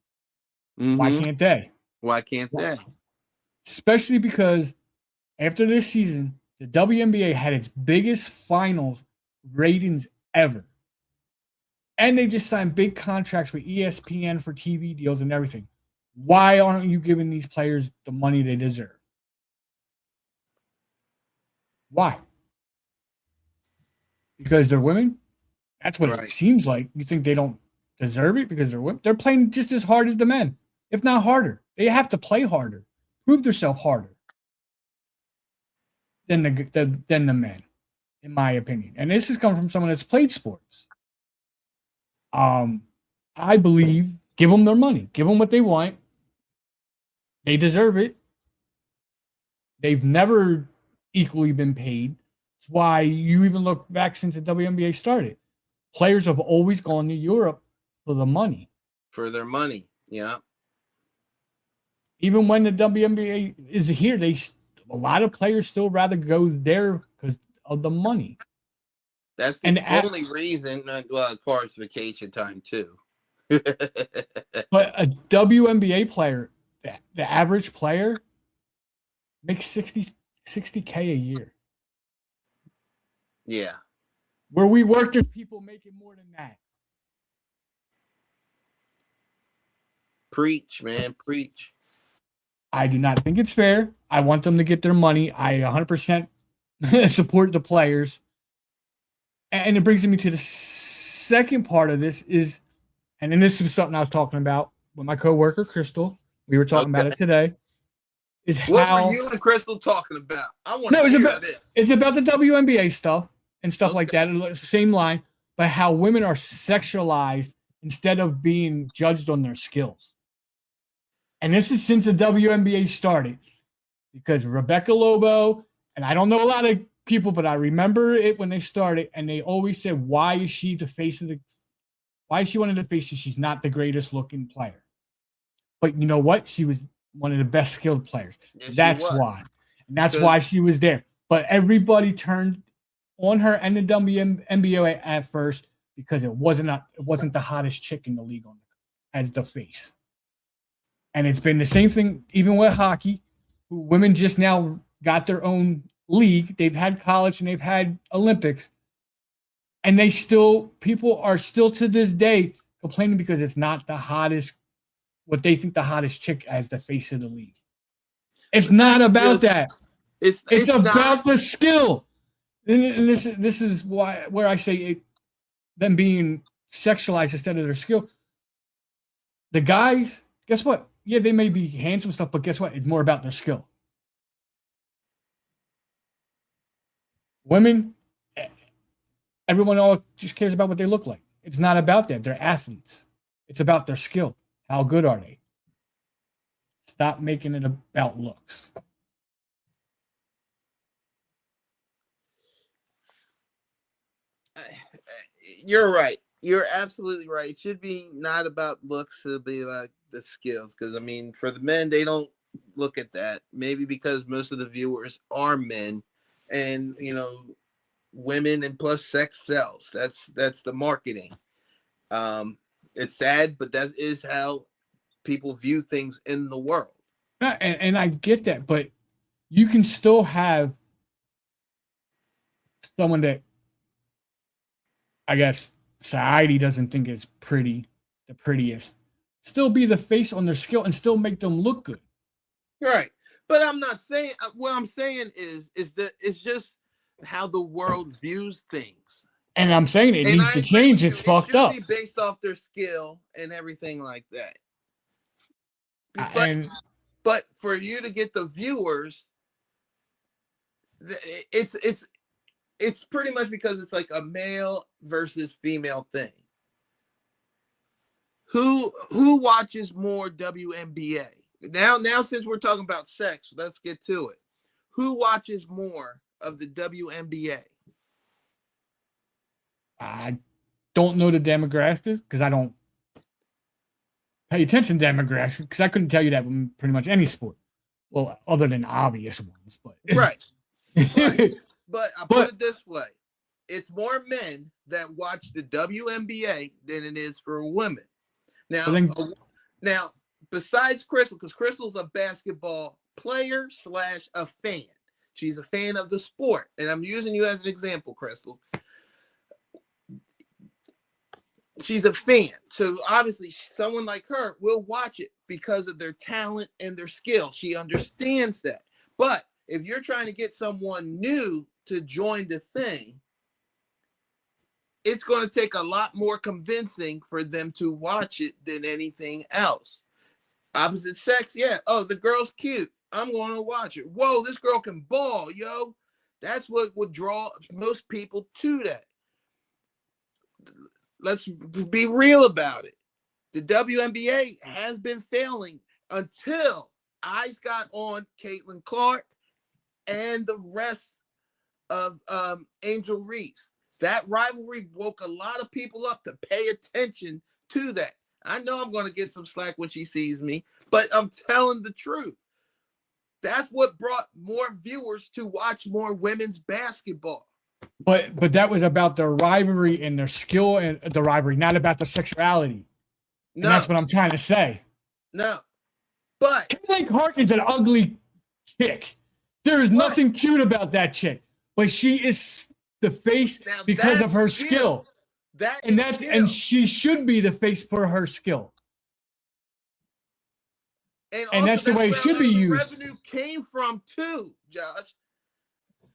Mm-hmm. Why can't they? Why can't they? Especially because after this season, the WNBA had its biggest finals ratings ever. And they just signed big contracts with ESPN for TV deals and everything. Why aren't you giving these players the money they deserve? Why? Because they're women? That's what it seems like. You think they don't deserve it because they're women? They're playing just as hard as the men, if not harder. They have to play harder, prove themselves harder than the men, in my opinion. And this is coming from someone that's played sports. I believe give them their money, give them what they want. They deserve it. They've never equally been paid. That's why you even look back since the WNBA started. Players have always gone to Europe for the money. For their money, yeah. Even when the WNBA is here, a lot of players still rather go there because of the money. That's the only reason. Well, of course, vacation time too. But a WNBA player, the average player, makes 60K a year. Yeah. Where we work, there's people making more than that. Preach, man, preach. I do not think it's fair. I want them to get their money. I 100% support the players. And it brings me to the second part of this is, and then this is something I was talking about with my coworker, Crystal. We were talking about it today. Is what how, were you and Crystal talking about? I want to hear this. It's about the WNBA stuff and stuff like that. It's the same line, but how women are sexualized instead of being judged on their skills. And this is since the WNBA started, because Rebecca Lobo, and I don't know a lot of people, but I remember it when they started, and they always said, why is she why is she one of the faces? She's not the greatest looking player. But you know what? She was one of the best skilled players. Yes, that's why. And that's why she was there. But everybody turned on her and the WNBA at first because it wasn't the hottest chick in the league as the face. And it's been the same thing even with hockey. Women just now got their own league. They've had college and they've had Olympics. And people are still to this day complaining because it's not the hottest, what they think the hottest chick as the face of the league. It's not about that. It's about the skill. And this is where I say them being sexualized instead of their skill. The guys, guess what? Yeah, they may be handsome stuff, but guess what? It's more about their skill. Women, everyone all just cares about what they look like. It's not about that. They're athletes. It's about their skill. How good are they? Stop making it about looks. You're right. You're absolutely right. It should be not about looks. It'll be like the skills. Because, I mean, for the men, they don't look at that. Maybe because most of the viewers are men. And, you know, women and plus sex sells. That's the marketing. It's sad, but that is how people view things in the world. And I get that, but you can still have someone that I guess society doesn't think is the prettiest, still be the face on their skill and still make them look good. Right. But I'm not saying, what I'm saying is that it's just how the world views things. And I'm saying it needs to change. It's fucked up. It should be based off their skill and everything like that. But for you to get the viewers, It's pretty much because it's like a male versus female thing. Who watches more WNBA? Now since we're talking about sex, let's get to it. Who watches more of the WNBA? I don't know the demographics because I don't pay attention to demographics because I couldn't tell you that with pretty much any sport. Well, other than obvious ones, but right. But I put it this way: it's more men that watch the WNBA than it is for women. Now, besides Crystal, because Crystal's a basketball player / a fan. She's a fan of the sport, and I'm using you as an example, Crystal. She's a fan, so obviously someone like her will watch it because of their talent and their skill. She understands that. But if you're trying to get someone new to join the thing, it's going to take a lot more convincing for them to watch it than anything else. Opposite sex, yeah. Oh, the girl's cute. I'm going to watch it. Whoa, this girl can ball, yo. That's what would draw most people to that. Let's be real about it. The WNBA has been failing until eyes got on Caitlin Clark and the rest of Angel Reese. That rivalry woke a lot of people up to pay attention to that. I know I'm going to get some slack when she sees me, but I'm telling the truth. That's what brought more viewers to watch more women's basketball. But that was about their rivalry and their skill and the rivalry, not about the sexuality. No. And that's what I'm trying to say. No. But Caitlin Clark is an ugly chick. There is nothing cute about that chick. But she is the face because of her skill. And she should be the face for her skill. And that's the way it should be used. Revenue came from too, Josh.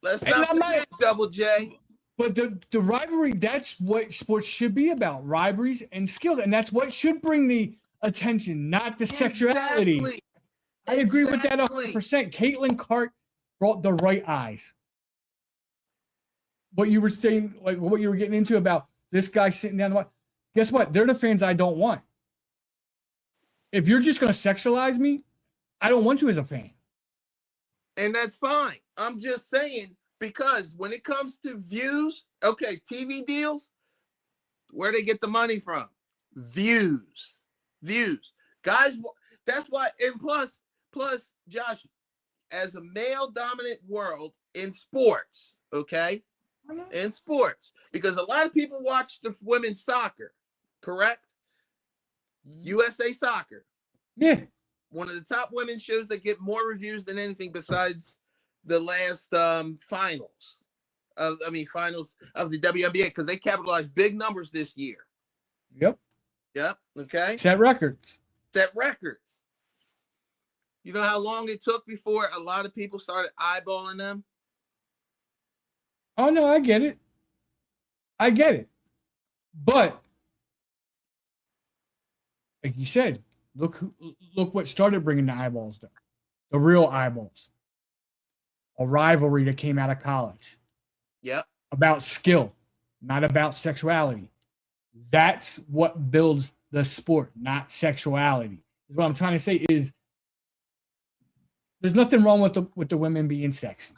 Let's not forget Double J. But the rivalry, that's what sports should be about. Rivalries and skills. And that's what should bring the attention, not the sexuality. Exactly. I agree with that 100%. Caitlin Clark brought the right eyes. What you were saying, like what you were getting into about this guy sitting down the line. Guess what? They're the fans I don't want. If you're just going to sexualize me, I don't want you as a fan. And that's fine. I'm just saying, because when it comes to views, okay, TV deals, where they get the money from? Views. Guys, that's why, and plus, Josh, as a male-dominant world in sports, okay? In sports, because a lot of people watch the women's soccer, correct? USA Soccer. Yeah. One of the top women's shows that get more reviews than anything besides the last finals of the WNBA, because they capitalized big numbers this year. Yep. Okay. Set records. You know how long it took before a lot of people started eyeballing them? Oh, no, I get it. But like you said, look what started bringing the eyeballs down. The real eyeballs. A rivalry that came out of college. Yep. About skill, not about sexuality. That's what builds the sport, not sexuality. What I'm trying to say is there's nothing wrong with the women being sexy.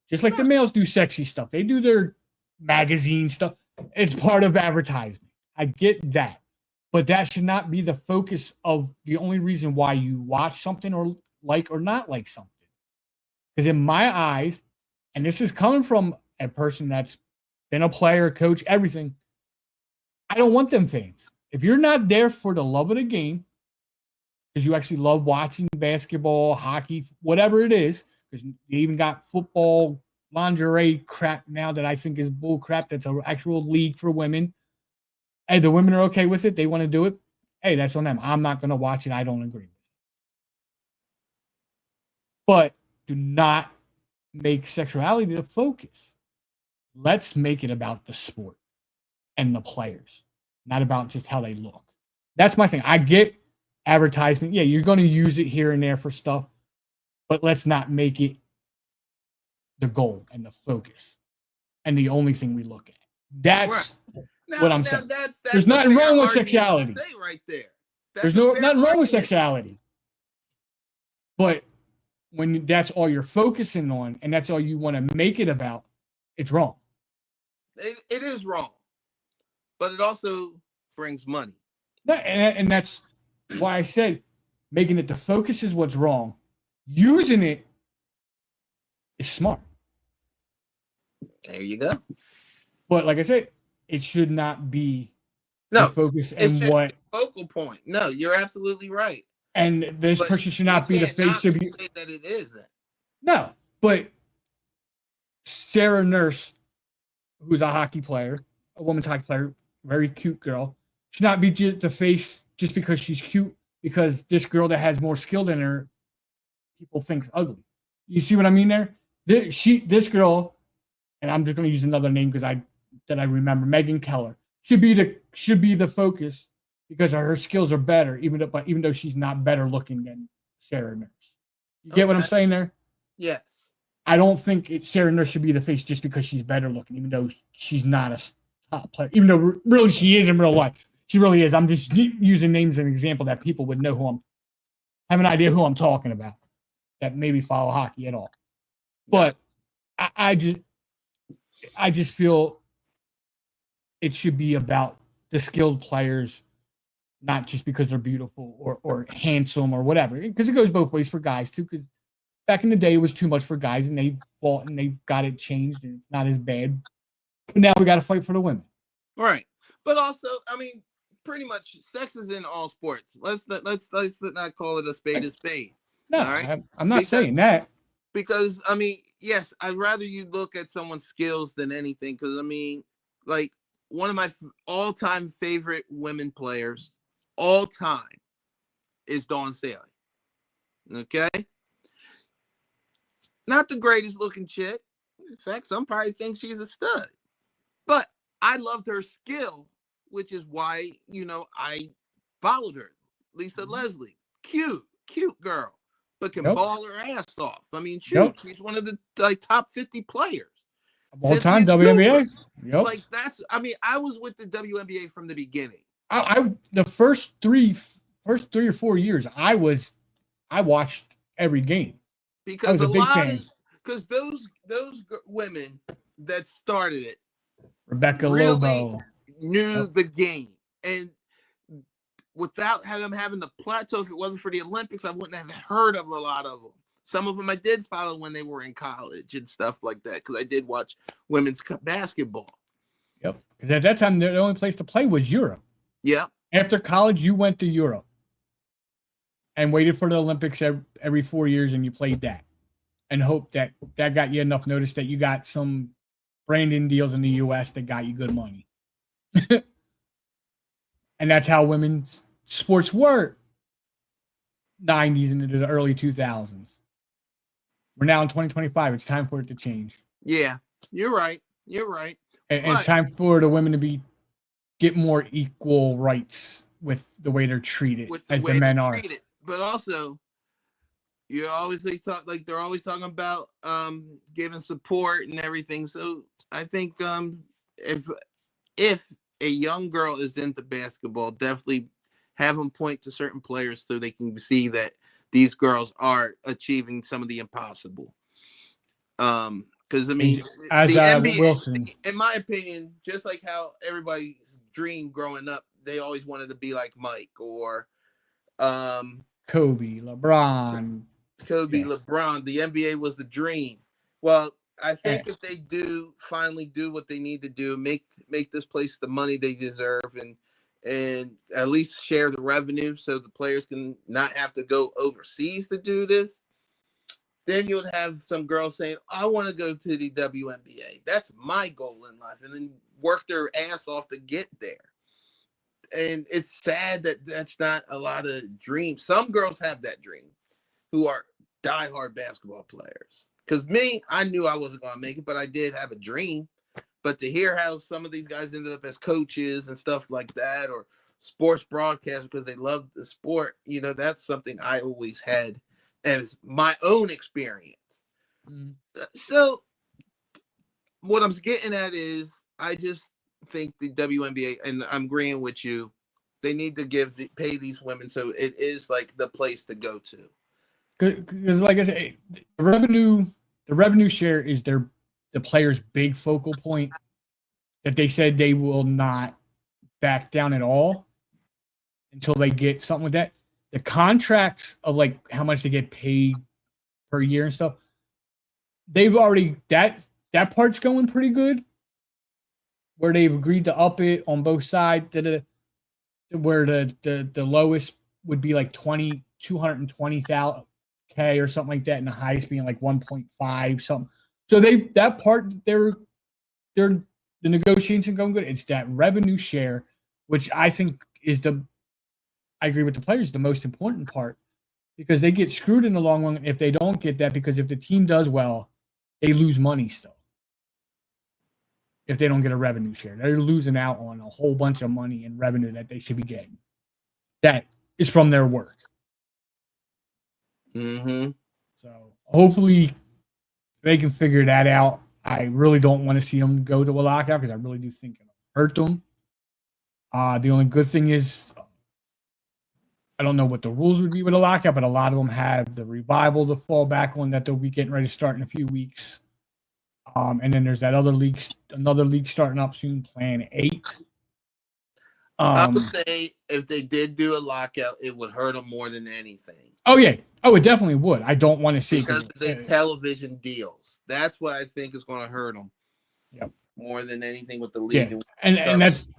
Just like the males do sexy stuff. They do their magazine stuff. It's part of advertising. I get that. But that should not be the focus of the only reason why you watch something or not like something. Because in my eyes, and this is coming from a person that's been a player, coach, everything, I don't want them fans. If you're not there for the love of the game, because you actually love watching basketball, hockey, whatever it is, because you even got football lingerie crap now that I think is bull crap. That's an actual league for women. Hey, the women are okay with it. They want to do it. Hey, that's on them. I'm not going to watch it. I don't agree with it. But do not make sexuality the focus. Let's make it about the sport and the players, not about just how they look. That's my thing. I get advertisement. Yeah, you're going to use it here and there for stuff, but let's not make it the goal and the focus and the only thing we look at. That's what I'm saying. There's nothing wrong with sexuality. Say right there. There's nothing wrong with sexuality. But when that's all you're focusing on and that's all you want to make it about, it's wrong. It is wrong. But it also brings money. And that's why I said making it the focus is what's wrong. Using it is smart. There you go. But like I said, it should not be the focus and what focal point. No, you're absolutely right. And this person should not be the face of you. Say that it isn't. No, but Sarah Nurse, who's a hockey player, a women's hockey player, very cute girl, should not be just the face just because she's cute. Because this girl that has more skill than her, people think ugly. You see what I mean there? This girl, and I'm just going to use another name because I remember, Megan Keller, should be the focus because her skills are better, even though she's not better looking than Sarah Nurse. You get what I'm saying there? Yes. I don't think Sarah Nurse should be the face just because she's better looking, even though she's not a top player. Even though really she is in real life. She really is. I'm just using names as an example that people would know have an idea who I'm talking about that maybe follow hockey at all. But I just feel it should be about the skilled players, not just because they're beautiful or handsome or whatever. Because it goes both ways for guys too. Because back in the day, it was too much for guys, and they fought and they got it changed, and it's not as bad. But now we got to fight for the women. Right. But also, I mean, pretty much sex is in all sports. Let's not call it a spade a spade. No, all right? I'm not saying that. Because, I mean, yes, I'd rather you look at someone's skills than anything. Because, I mean, like, one of my all-time favorite women players, all time, is Dawn Staley. Okay? Not the greatest looking chick. In fact, some probably think she's a stud. But I loved her skill, which is why, I followed her. Lisa Leslie. Cute girl. But can ball her ass off. I mean, shoot, she's one of the top 50 players. All time WNBA. Yep. Like I was with the WNBA from the beginning. The first three or 4 years, I watched every game. Because because those women that started it, Rebecca really Lobo, knew the game, and without them having the plateau, if it wasn't for the Olympics, I wouldn't have heard of a lot of them. Some of them I did follow when they were in college and stuff like that, because I did watch women's basketball. Yep. Because at that time, the only place to play was Europe. Yeah. After college, you went to Europe and waited for the Olympics every 4 years, and you played that and hoped that got you enough notice that you got some branding deals in the U.S. that got you good money. And that's how women's sports were 90s into the early 2000s. We're now in 2025. It's time for it to change. Yeah, you're right. And it's time for the women to get more equal rights with the way they're treated as the men are. But also, you always they're always talking about giving support and everything. So I think if a young girl is into basketball, definitely have them point to certain players so they can see that these girls are achieving some of the impossible. Because I mean, as the NBA, Wilson, in my opinion, just like how everybody's dream growing up, they always wanted to be like Mike or Kobe, LeBron. LeBron. The NBA was the dream. Well, I think if they finally do what they need to do, make this place the money they deserve, and at least share the revenue so the players can not have to go overseas to do this, then you'll have some girls saying, I want to go to the WNBA. That's my goal in life. And then work their ass off to get there. And it's sad that that's not a lot of dreams. Some girls have that dream who are diehard basketball players. Because me, I knew I wasn't going to make it, but I did have a dream. But to hear how some of these guys ended up as coaches and stuff like that, or sports broadcasters because they love the sport, that's something I always had as my own experience. Mm. So what I'm getting at is I just think the WNBA, and I'm agreeing with you, they need to pay these women so it is like the place to go to. Because, like I said, the revenue share is the player's big focal point that they said they will not back down at all until they get something with that. The contracts of like how much they get paid per year and stuff, they've already that part's going pretty good. Where they've agreed to up it on both sides, where the lowest would be like 220,000 K or something like that, and the highest being like 1.5 something. So that part they're the negotiations going good. It's that revenue share, which I think is I agree with the players, the most important part, because they get screwed in the long run if they don't get that, because if the team does well, they lose money still. If they don't get a revenue share, they're losing out on a whole bunch of money in revenue that they should be getting. That is from their work. Mm-hmm. So hopefully they can figure that out. I really don't want to see them go to a lockout because I really do think it'll hurt them. The only good thing is, I don't know what the rules would be with a lockout, but a lot of them have the revival to fall back on that they'll be getting ready to start in a few weeks. And then there's another league starting up soon, Plan 8. I would say if they did do a lockout, it would hurt them more than anything. Oh yeah, it definitely would. I don't want to see because of the television deals. That's what I think is going to hurt them. Yep. More than anything with the league. Yeah. And that's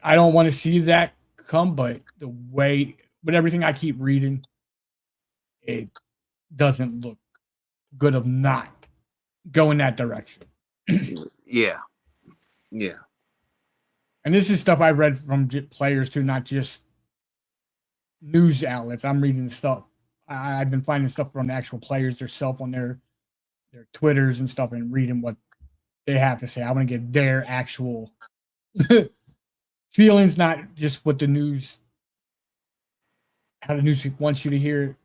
I don't want to see that come, but the way with everything I keep reading, it doesn't look good of not going that direction. Yeah. And this is stuff I read from players too, not just news outlets. I'm reading stuff. I've been finding stuff from the actual players themselves on their Twitters and stuff, and reading what they have to say. I want to get their actual feelings, not just what the news, how the news wants you to hear it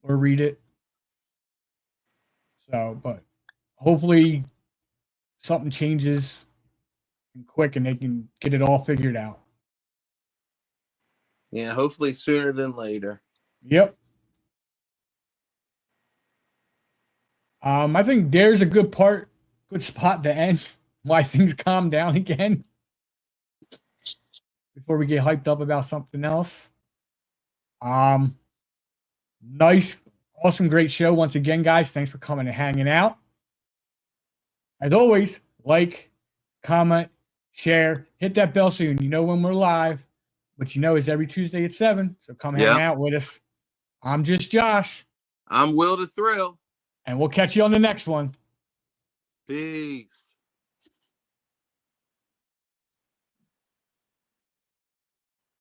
or read it. So, but hopefully something changes quick and they can get it all figured out. Yeah, hopefully sooner than later. Yep. I think there's a good spot to end why things calm down again before we get hyped up about something else. Nice, awesome, great show once again, guys. Thanks for coming and hanging out. As always, like, comment, share, hit that bell so you know when we're live, which you know is every Tuesday at 7. So come hang out with us. I'm just Josh. I'm Will the Thrill. And we'll catch you on the next one. Peace.